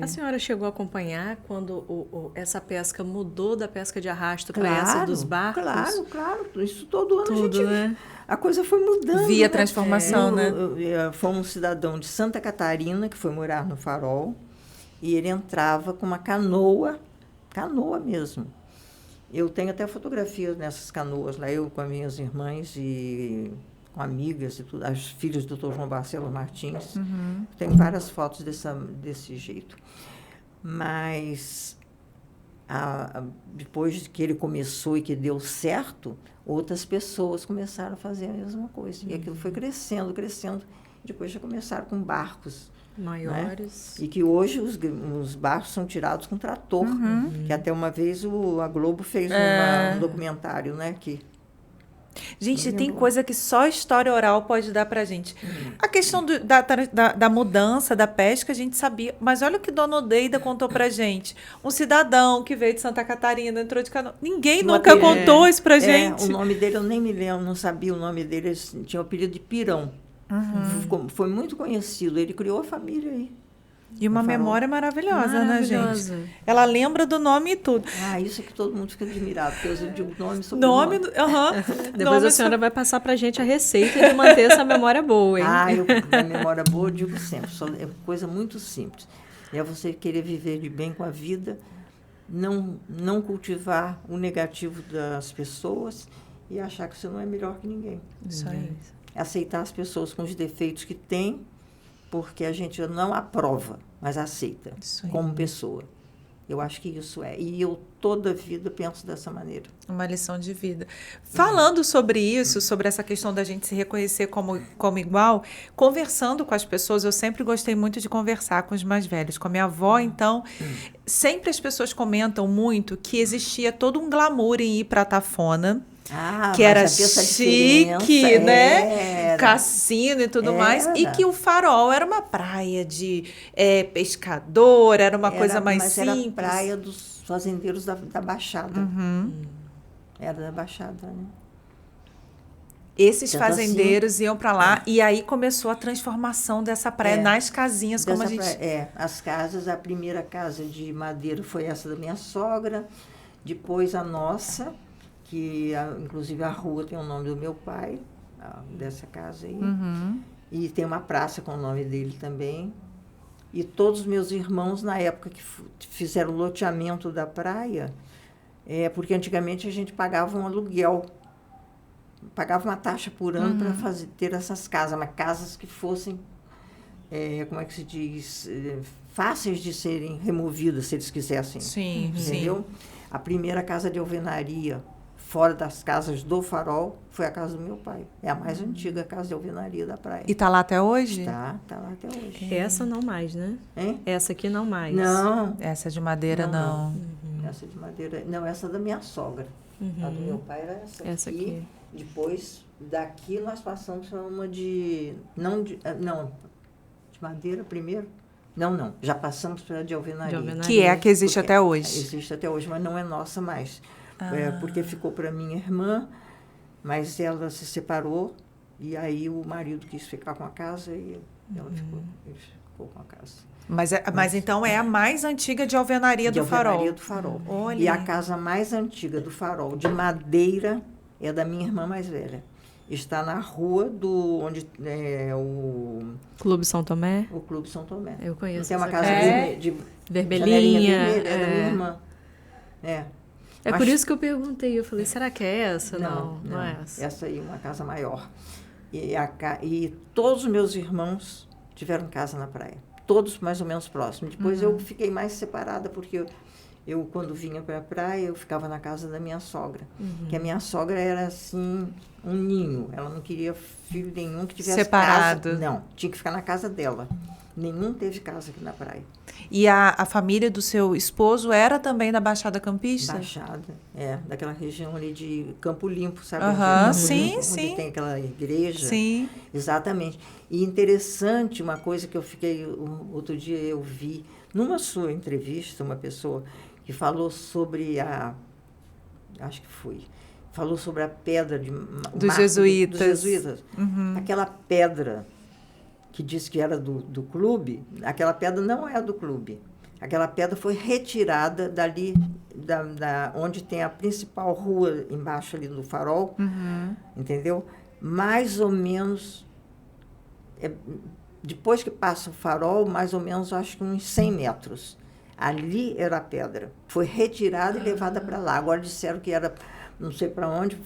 A senhora chegou a acompanhar quando essa pesca mudou da pesca de arrasto para essa dos barcos? Claro. Isso todo ano tudo, a gente... Né? A coisa foi mudando. Via transformação, né? Foi um cidadão de Santa Catarina que foi morar no Farol e ele entrava com uma canoa mesmo. Eu tenho até fotografias nessas canoas lá, eu com as minhas irmãs e com amigas e tudo, as filhas do Dr. João Barcelos Martins. Tem várias fotos desse jeito. Mas depois que ele começou e que deu certo, outras pessoas começaram a fazer a mesma coisa. E aquilo foi crescendo. Depois já começaram com barcos maiores. Né? E que hoje os barcos são tirados com trator. Que até uma vez a Globo fez um documentário, né? Gente, tem coisa que só história oral pode dar pra gente. A questão da mudança da pesca, a gente sabia. Mas olha o que Dona Odeida contou pra gente. Um cidadão que veio de Santa Catarina, entrou de canoa. Ninguém nunca contou isso pra gente. O nome dele eu nem me lembro, não sabia o nome dele. Ele tinha o apelido de Pirão. Foi muito conhecido. Ele criou a família aí. E uma memória maravilhosa, né, gente? Ela lembra do nome e tudo. Isso é que todo mundo fica admirado, porque eu digo nome sobre nome. Depois a senhora vai passar pra gente a receita de manter essa memória boa, hein? A memória boa, eu digo sempre. É coisa muito simples. É você querer viver de bem com a vida, não cultivar o negativo das pessoas e achar que você não é melhor que ninguém. Isso aí. Aceitar as pessoas com os defeitos que têm, porque a gente não aprova, mas aceita como pessoa. Eu acho que isso é. E eu toda a vida penso dessa maneira. Uma lição de vida. Falando sobre isso, sobre essa questão da gente se reconhecer como igual, conversando com as pessoas, eu sempre gostei muito de conversar com os mais velhos. Com a minha avó, então, sempre as pessoas comentam muito que existia todo um glamour em ir para a Tafona. Que era chique, né? Cassino e tudo mais. E que o Farol era uma praia de pescador, era uma coisa mais simples. Era a praia dos fazendeiros da Baixada. Era da Baixada, né? Esses fazendeiros iam para lá e aí começou a transformação dessa praia nas casinhas, como a gente... as casas, a primeira casa de madeira foi essa da minha sogra, depois a nossa... que inclusive a rua tem o nome do meu pai, dessa casa aí. E tem uma praça com o nome dele também. E todos os meus irmãos, na época que fizeram o loteamento da praia, porque antigamente a gente pagava um aluguel, pagava uma taxa por ano para ter essas casas, mas casas que fossem, como é que se diz, fáceis de serem removidas, se eles quisessem. Sim, entendeu? A primeira casa de alvenaria, fora das casas do Farol, foi a casa do meu pai. É a mais antiga casa de alvenaria da praia. E está lá até hoje? Tá lá até hoje. Essa não mais, né? Hein? Essa aqui não mais. Não. Essa de madeira, não. Essa de madeira. Não, essa da minha sogra. A do meu pai era essa aqui. Depois, daqui nós passamos para uma de madeira primeiro. Não. Já passamos para a de alvenaria. Que é a que existe até hoje. Existe até hoje, mas não é nossa mais. Porque ficou para minha irmã, mas ela se separou e aí o marido quis ficar com a casa e ele ficou com a casa. Mas então é a mais antiga de alvenaria do Farol. Alvenaria do Farol. Olha. E a casa mais antiga do Farol, de madeira, é da minha irmã mais velha. Está na rua onde é o Clube São Tomé? O Clube São Tomé. Eu conheço. Tem uma essa casa de vermelhinha. vermelhinha. É da minha irmã. Mas por isso que eu perguntei. Eu falei, será que é essa? Não é essa. Essa aí é uma casa maior. E todos os meus irmãos tiveram casa na praia. Todos mais ou menos próximos. Depois eu fiquei mais separada, porque eu quando vinha para a praia, eu ficava na casa da minha sogra. Que a minha sogra era, assim, um ninho. Ela não queria filho nenhum que tivesse separado. Casa. Não, tinha que ficar na casa dela. Nenhum teve casa aqui na praia. E a família do seu esposo era também da Baixada Campista? Baixada, daquela região ali de Campo Limpo, sabe? Sim. Onde tem aquela igreja. Sim. Exatamente. E interessante, uma coisa que eu fiquei, outro dia eu vi, numa sua entrevista, uma pessoa que falou sobre falou sobre a pedra dos jesuítas. Dos jesuítas. Aquela pedra que disse que era do clube, aquela pedra não é do clube. Aquela pedra foi retirada dali, onde tem a principal rua embaixo ali do Farol, entendeu? Mais ou menos, depois que passa o Farol, mais ou menos, acho que uns 100 metros. Ali era a pedra. Foi retirada e levada para lá. Agora disseram que era, não sei para onde,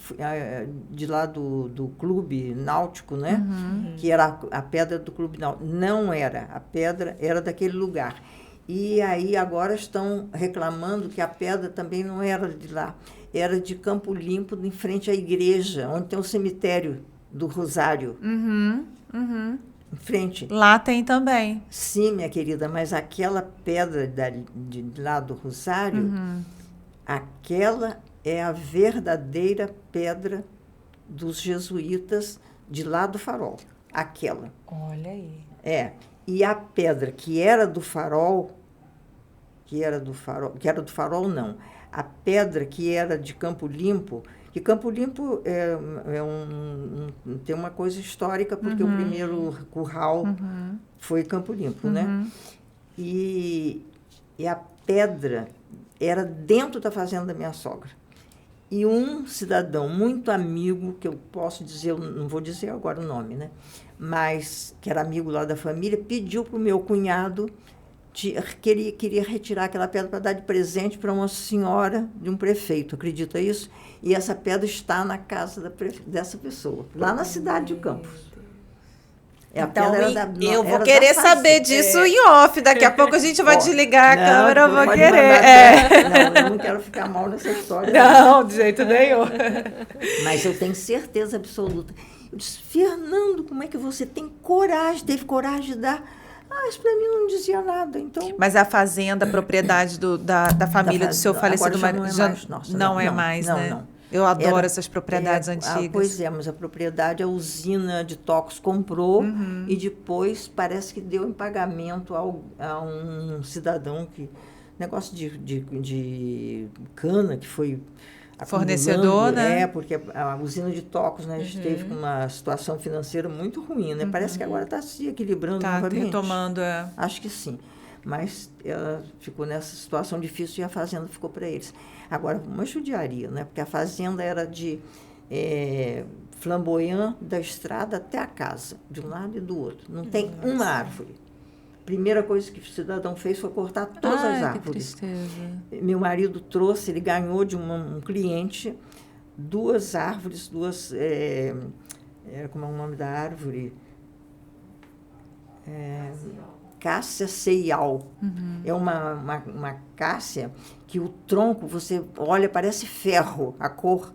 de lá do clube náutico, né? Que era a pedra do clube náutico. Não era. A pedra era daquele lugar. E aí agora estão reclamando que a pedra também não era de lá. Era de Campo Limpo, em frente à igreja, onde tem o cemitério do Rosário. Em frente. Lá tem também. Sim, minha querida, mas aquela pedra de lá do Rosário, aquela é a verdadeira pedra dos jesuítas de lá do Farol. Aquela. Olha aí. E a pedra que era do Farol, que era do Farol não. A pedra que era de Campo Limpo, que Campo Limpo tem uma coisa histórica, porque o primeiro curral foi Campo Limpo, né? E a pedra era dentro da fazenda da minha sogra. E um cidadão muito amigo, que eu posso dizer, eu não vou dizer agora o nome, né? Mas que era amigo lá da família, pediu para o meu cunhado queria retirar aquela pedra para dar de presente para uma senhora de um prefeito, acredita isso? E essa pedra está na casa dessa pessoa, lá na cidade de Campos. Então, eu vou querer saber disso em off. Daqui a pouco a gente vai desligar a câmera, eu vou querer. Não, eu não quero ficar mal nessa história. Não, de jeito nenhum. Mas eu tenho certeza absoluta. Eu disse, Fernando, como é que você teve coragem de dar... isso para mim não dizia nada, então... Mas a fazenda, a propriedade da família do seu falecido marido não é mais, né? Não. Eu adoro essas propriedades antigas. Pois é, mas a propriedade, a usina de Tocos comprou e depois parece que deu em pagamento a um cidadão que... Negócio de cana que foi... Fornecedor, né? Porque a usina de Tocos, né, esteve com uma situação financeira muito ruim, né? Parece que agora está se equilibrando novamente. Está retomando, Acho que sim. Mas ela ficou nessa situação difícil e a fazenda ficou para eles. Agora, uma judiaria, né? Porque a fazenda era de Flamboyant, da estrada até a casa, de um lado e do outro. Não tem uma árvore. primeira coisa que o cidadão fez foi cortar todas as árvores. Que tristeza. Meu marido trouxe, ele ganhou de um cliente 2 árvores, como é o nome da árvore? Cássia ceial. É uma cássia que o tronco, você olha, parece ferro, a cor.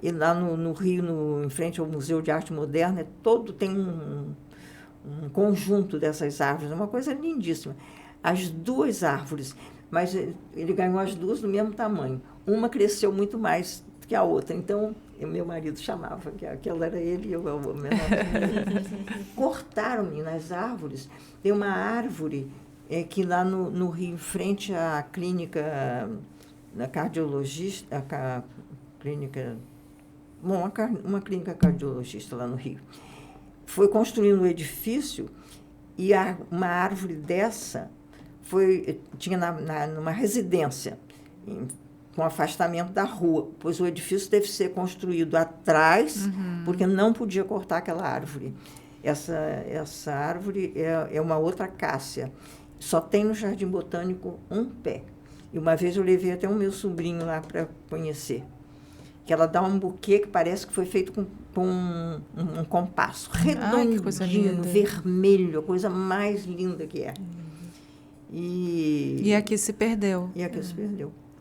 E lá no Rio, em frente ao Museu de Arte Moderna, tem um conjunto dessas árvores, é uma coisa lindíssima. As 2 árvores, mas ele ganhou as 2 do mesmo tamanho. Uma cresceu muito mais que a outra, então o meu marido chamava, que aquela era ele e eu o menor. Cortaram nas árvores. Tem uma árvore que lá no Rio, em frente à clínica, na cardiologista, uma clínica cardiologista lá no Rio. Foi construindo um edifício e uma árvore dessa tinha numa residência, com afastamento da rua, pois o edifício deve ser construído atrás, porque não podia cortar aquela árvore. Essa árvore é uma outra cássia. Só tem no Jardim Botânico um pé. E uma vez eu levei até o meu sobrinho lá para conhecer. Que ela dá um buquê que parece que foi feito com um compasso. Redondinho, vermelho, a coisa mais linda que é. E aqui se perdeu.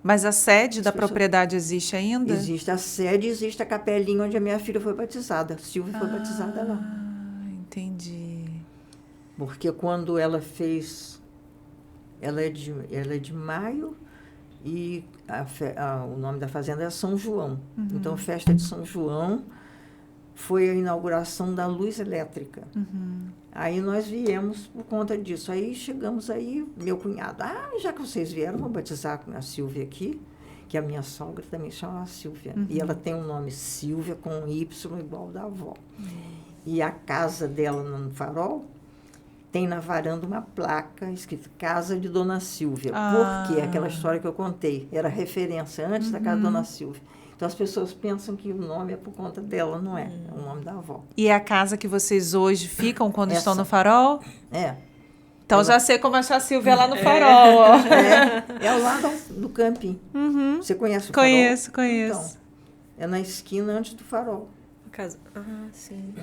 Mas a sede da propriedade existe ainda? Existe a sede, existe a capelinha onde a minha filha foi batizada. Silvia foi batizada lá. Entendi. Porque quando ela fez... Ela é de maio e o nome da fazenda é São João. Então, a festa de São João foi a inauguração da luz elétrica. Aí nós viemos por conta disso. Aí chegamos aí, meu cunhado, já que vocês vieram, vou batizar a Silvia aqui, que a minha sogra também chama Silvia. E ela tem o nome Silvia com Y igual da avó. E a casa dela no Farol tem na varanda uma placa escrita Casa de Dona Silvia. Por quê? Aquela história que eu contei. Era referência antes da casa de Dona Silvia. Então, as pessoas pensam que o nome é por conta dela, não é. É o nome da avó. E é a casa que vocês hoje ficam quando estão no Farol? Então, já sei como achar a Silvia lá no Farol. Ó. É ao lado do camping. Você conhece o Farol? Conheço. Então, é na esquina antes do Farol. Casa... sim.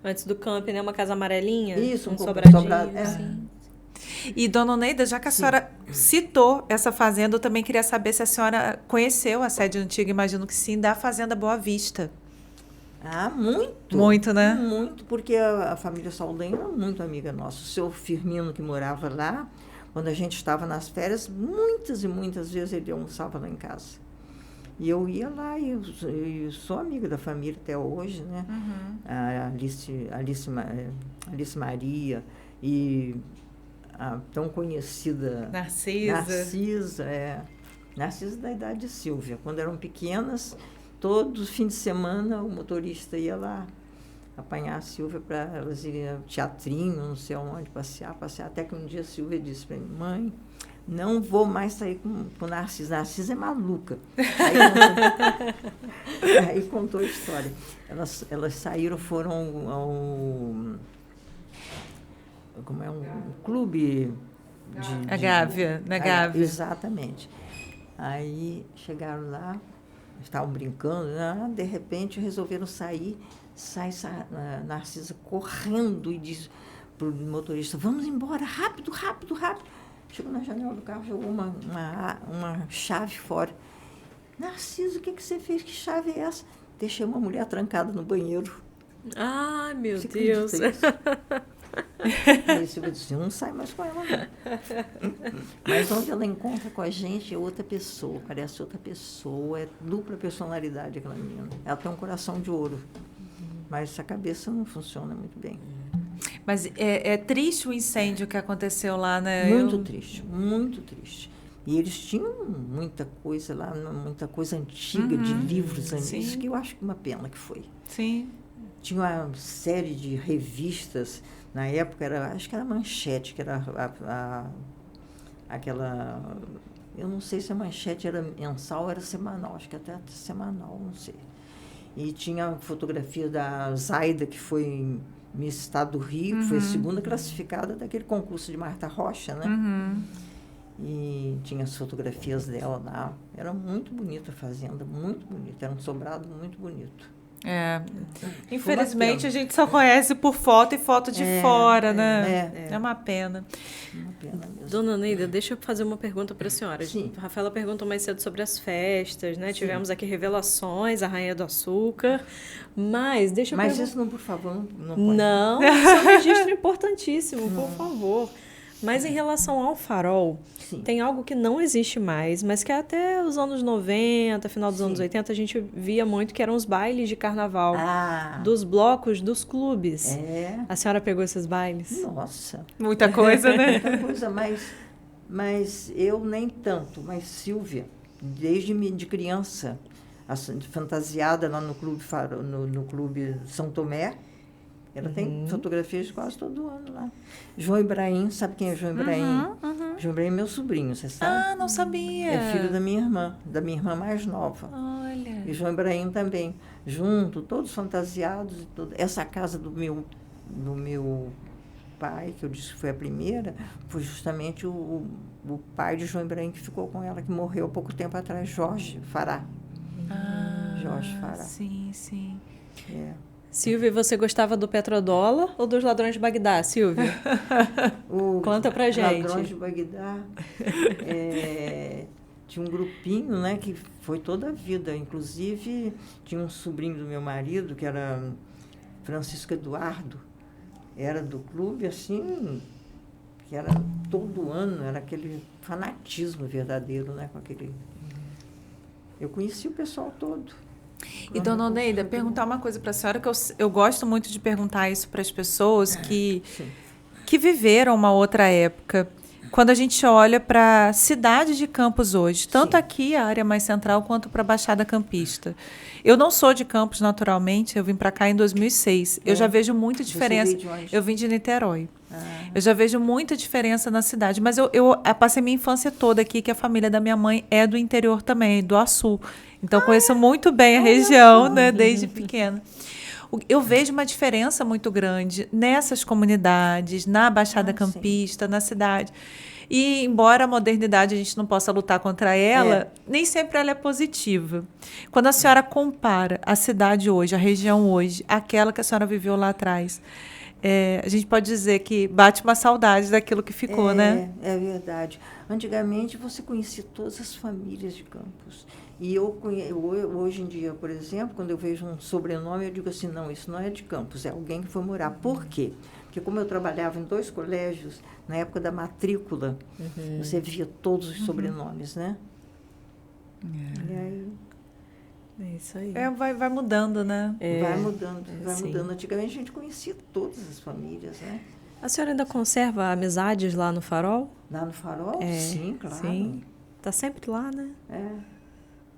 Antes do camping, né? Uma casa amarelinha. Isso, um sobradinho. Sim. E, dona Oneida, já que a senhora citou essa fazenda, eu também queria saber se a senhora conheceu a sede antiga, imagino que sim, da Fazenda Boa Vista. Muito. Muito, né? Muito, porque a família Saldanha era muito amiga nossa. O seu Firmino, que morava lá, quando a gente estava nas férias, muitas e muitas vezes ele almoçava lá em casa. E eu ia lá e eu sou amiga da família até hoje, né? A Alice Maria e a tão conhecida Narcisa da idade de Silvia. Quando eram pequenas, todo fim de semana o motorista ia lá apanhar a Silvia para elas irem ao teatrinho, não sei aonde, passear. Até que um dia a Silvia disse para mim, mãe, não vou mais sair com Narcisa. Narcisa é maluca. Aí contou a história. Elas saíram, foram um clube A Gávea, na Gávea. Exatamente. Aí chegaram lá, estavam brincando, de repente resolveram sair. Sai Narcisa correndo e diz para o motorista, vamos embora, rápido. Chegou na janela do carro, jogou uma chave fora. Narciso, o que você fez? Que chave é essa? Deixei uma mulher trancada no banheiro. Ai, meu Deus. Aí Silvia disse, não sai mais com ela, não. Mas onde ela encontra com a gente é outra pessoa, parece outra pessoa, é dupla personalidade aquela menina. Ela tem um coração de ouro, mas essa cabeça não funciona muito bem. Mas é triste o incêndio que aconteceu lá, né? Muito triste. E eles tinham muita coisa lá, muita coisa antiga, de livros antigos, que eu acho que uma pena que foi. Sim. Tinha uma série de revistas, na época, acho que era Manchete, que era aquela... Eu não sei se a Manchete era mensal ou era semanal, acho que até semanal, não sei. E tinha fotografia da Zaida, que foi Miss Estado do Rio, que foi a segunda classificada daquele concurso de Marta Rocha, né? E tinha as fotografias dela lá. Era muito bonita a fazenda, muito bonita. Era um sobrado muito bonito. Infelizmente, a gente só conhece por foto e foto de fora, né? É uma pena. Uma pena mesmo. Dona Neida, deixa eu fazer uma pergunta para a senhora. Sim. A Rafaela perguntou mais cedo sobre as festas, né? Sim. Tivemos aqui Revelações, a Rainha do Açúcar, mas deixa eu Mas perguntar... isso não, por favor, não pode. Não, isso é um registro importantíssimo, por favor. Mas em relação ao farol, Sim. tem algo que não existe mais, mas que até os anos 90, final dos anos 80, a gente via muito, que eram os bailes de carnaval. Dos blocos, dos clubes. A senhora pegou esses bailes? Nossa. Muita coisa, né? Muita coisa, mas eu nem tanto. Mas Silvia, desde de criança, fantasiada lá no Clube, no Clube São Tomé, ela tem fotografias quase todo ano lá. João Ibrahim, sabe quem é João Ibrahim? João Ibrahim é meu sobrinho, você sabe? Não sabia. É filho da minha irmã mais nova. Olha. E João Ibrahim também, junto, todos fantasiados. E tudo. Essa casa do meu pai, que eu disse que foi a primeira, foi justamente o pai de João Ibrahim que ficou com ela, que morreu há pouco tempo atrás, Jorge Fará. Jorge Fará. Sim, sim. Silvia, você gostava do Petrodólar ou dos Ladrões de Bagdá, Silvia? Conta pra gente. Ladrões de Bagdá. Tinha um grupinho, né, que foi toda a vida. Inclusive, tinha um sobrinho do meu marido, que era Francisco Eduardo. Era do clube, assim, que era todo ano, era aquele fanatismo verdadeiro, né, com aquele... Eu conheci o pessoal todo. E, dona Oneida, perguntar uma coisa para a senhora, que eu gosto muito de perguntar isso para as pessoas que viveram uma outra época. Quando a gente olha para a cidade de Campos hoje, tanto aqui, a área mais central, quanto para a Baixada Campista. Eu não sou de Campos, naturalmente, eu vim para cá em 2006. Eu já vejo muita diferença. Eu vim de Niterói. Eu já vejo muita diferença na cidade, mas eu passei minha infância toda aqui, que a família da minha mãe é do interior também, do Açu. Então, conheço muito bem a região, né, desde pequena. Eu vejo uma diferença muito grande nessas comunidades, na Baixada Campista, na cidade. E, embora a modernidade a gente não possa lutar contra ela, nem sempre ela é positiva. Quando a senhora compara a cidade hoje, a região hoje, aquela que a senhora viveu lá atrás, a gente pode dizer que bate uma saudade daquilo que ficou, né? É verdade. Antigamente, você conhecia todas as famílias de Campos. E hoje em dia, por exemplo, quando eu vejo um sobrenome, eu digo assim, não, isso não é de Campos, é alguém que foi morar. Por quê? Porque como eu trabalhava em 2 colégios, na época da matrícula, você via todos os sobrenomes, né? E aí... É isso aí. Vai mudando, né? Vai mudando. Antigamente a gente conhecia todas as famílias, né? A senhora ainda conserva amizades lá no Farol? Lá no Farol? Sim, claro. Sim. Tá sempre lá, né?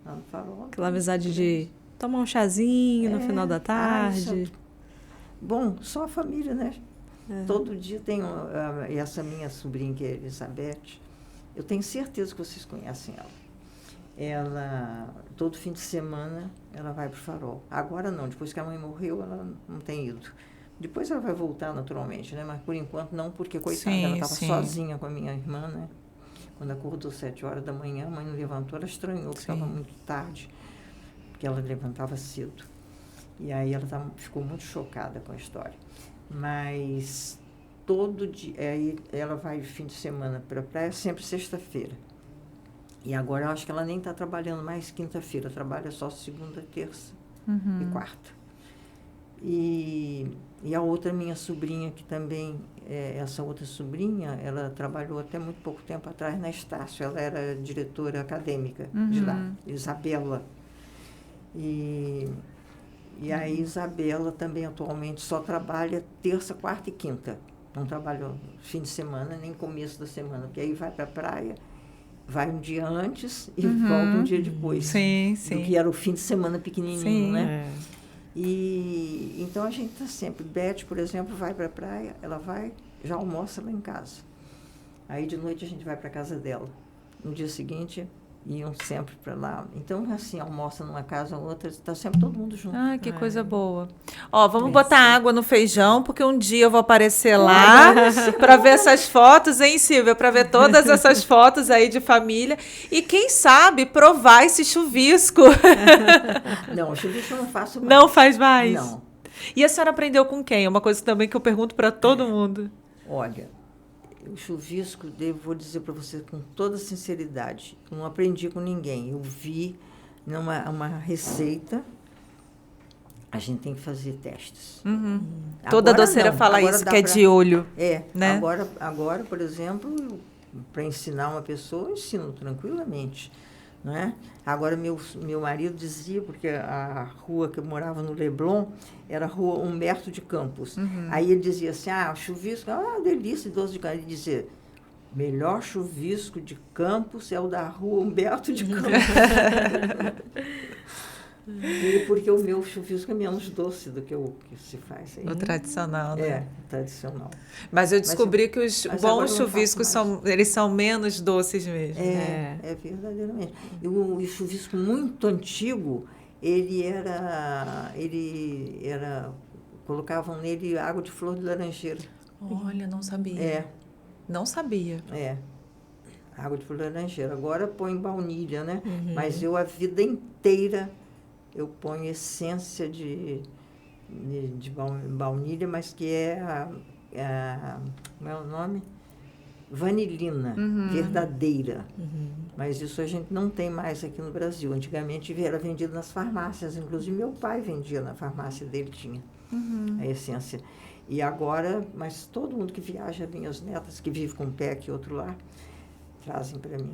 Lá no Farol. Aquela amizade de tomar um chazinho no final da tarde. Bom, só a família, né? Todo dia tem essa minha sobrinha, que é Elizabeth. Eu tenho certeza que vocês conhecem ela. Ela, todo fim de semana, ela vai para o Farol. Agora não, depois que a mãe morreu, ela não tem ido. Depois ela vai voltar naturalmente, né? Mas por enquanto não, porque coitada, ela estava sozinha com a minha irmã, né? Quando acordou 7 horas da manhã, a mãe não levantou, ela estranhou, que estava muito tarde, porque ela levantava cedo. E aí ela ficou muito chocada com a história. Mas todo dia, aí ela vai de fim de semana para a praia, sempre sexta-feira. E agora eu acho que ela nem está trabalhando mais quinta-feira, trabalha só segunda, terça e quarta. E a outra minha sobrinha, que também, essa outra sobrinha, ela trabalhou até muito pouco tempo atrás na Estácio, ela era diretora acadêmica de lá, Isabela. E a Isabela também atualmente só trabalha terça, quarta e quinta. Não trabalha fim de semana, nem começo da semana, porque aí vai para a praia, vai um dia antes e volta um dia depois. Sim. Do que era o fim de semana pequenininho, né? É. E então a gente está sempre. Beth, por exemplo, vai para a praia, ela vai, já almoça lá em casa. Aí de noite a gente vai para a casa dela. No dia seguinte, iam sempre para lá. Então, assim, almoça numa casa ou outra, está sempre todo mundo junto. Ah, que coisa boa. Ó, vamos botar água no feijão, porque um dia eu vou aparecer lá para ver essas fotos, hein, Silvia? Para ver todas essas fotos aí de família. E quem sabe provar esse chuvisco. Não, o chuvisco eu não faço mais. Não faz mais? Não. E a senhora aprendeu com quem? É uma coisa também que eu pergunto para todo mundo. Olha, o chuvisco, vou dizer para você com toda sinceridade, eu não aprendi com ninguém. Eu vi uma receita, a gente tem que fazer testes. Toda Agora doceira não, fala agora isso, dá que é pra- de olho. Né? Agora, por exemplo, para ensinar uma pessoa, eu ensino tranquilamente. Não é? Agora, meu marido dizia, porque a rua que eu morava no Leblon era a rua Humberto de Campos. Aí ele dizia assim, chuvisco, delícia, doce de carne. Ele dizia, melhor chuvisco de Campos é o da rua Humberto de Campos. Porque o meu chuvisco é menos doce do que o que se faz aí. O tradicional, né? É, tradicional. Mas eu descobri que os mas agora bons eu não chuviscos faço eles são menos doces mesmo. É verdadeiramente. E o chuvisco muito antigo, ele era colocavam nele água de flor de laranjeira. Olha, não sabia. Não sabia. Água de flor de laranjeira. Agora põe baunilha, né? Mas eu a vida inteira eu ponho essência de baunilha, mas que como é o nome? Vanilina, verdadeira. Mas isso a gente não tem mais aqui no Brasil. Antigamente era vendido nas farmácias, inclusive meu pai vendia na farmácia dele, tinha a essência. E agora, mas todo mundo que viaja, minhas netas que vivem com o PEC e outro lá, trazem para mim.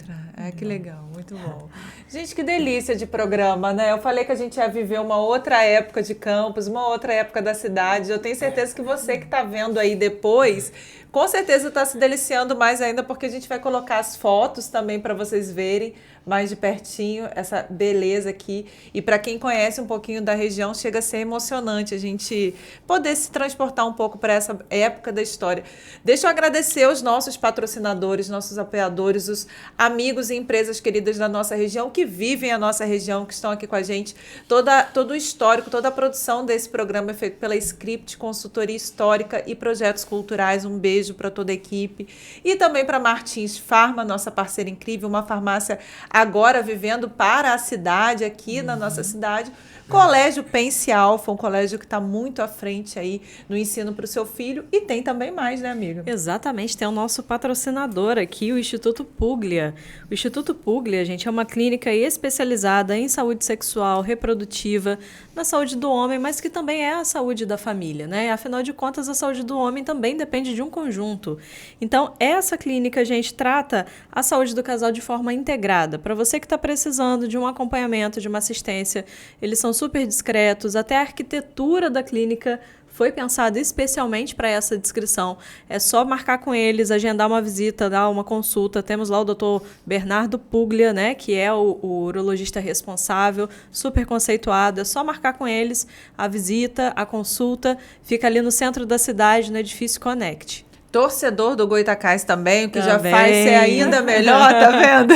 Que legal, muito bom. Gente, que delícia de programa, né? Eu falei que a gente ia viver uma outra época de Campos, uma outra época da cidade. Eu tenho certeza que você que está vendo aí depois, com certeza está se deliciando mais ainda, porque a gente vai colocar as fotos também para vocês verem mais de pertinho essa beleza aqui. E para quem conhece um pouquinho da região, chega a ser emocionante a gente poder se transportar um pouco para essa época da história. Deixa eu agradecer os nossos patrocinadores, nossos apoiadores, os amigos e empresas queridas da nossa região, que vivem a nossa região, que estão aqui com a gente. Todo o histórico, toda a produção desse programa é feito pela Script, Consultoria Histórica e Projetos Culturais. Um beijo para toda a equipe. E também para Martins Farma, nossa parceira incrível, uma farmácia agora vivendo para a cidade, aqui na nossa cidade. Colégio Pense Alfa, um colégio que está muito à frente aí no ensino para o seu filho. E tem também mais, né, amiga? Exatamente, tem o nosso patrocinador aqui, o Instituto Puglia. O Instituto Puglia, gente, é uma clínica especializada em saúde sexual, reprodutiva, na saúde do homem, mas que também é a saúde da família, né? Afinal de contas, a saúde do homem também depende de um conjunto. Então, essa clínica, gente, trata a saúde do casal de forma integrada. Para você que está precisando de um acompanhamento, de uma assistência, eles são super discretos, até a arquitetura da clínica foi pensada especialmente para essa descrição. É só marcar com eles, agendar uma visita, dar uma consulta. Temos lá o Dr. Bernardo Puglia, né, que é o urologista responsável, super conceituado. É só marcar com eles a visita, a consulta. Fica ali no centro da cidade, no edifício Connect. Torcedor do Goitacás também, o que já faz ser ainda melhor, tá vendo?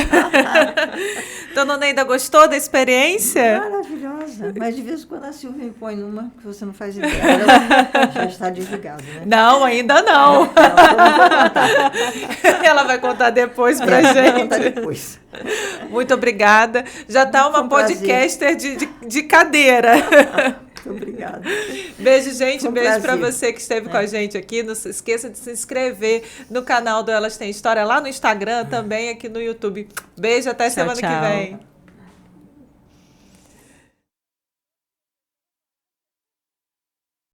Dona Neida, gostou da experiência? Maravilhosa. Mas de vez em quando a Silvia me põe numa que você não faz ideia. Ela já está desligada, né? Não, ainda não. Ela vai contar depois pra gente. Vai contar depois. Muito obrigada. Já tá uma podcaster de cadeira. Muito obrigada. Beijo, gente. Beijo para prazer. você que esteve com a gente aqui. Não se esqueça de se inscrever no canal do Elas Têm História, lá no Instagram, também aqui no YouTube. Beijo, até semana que vem.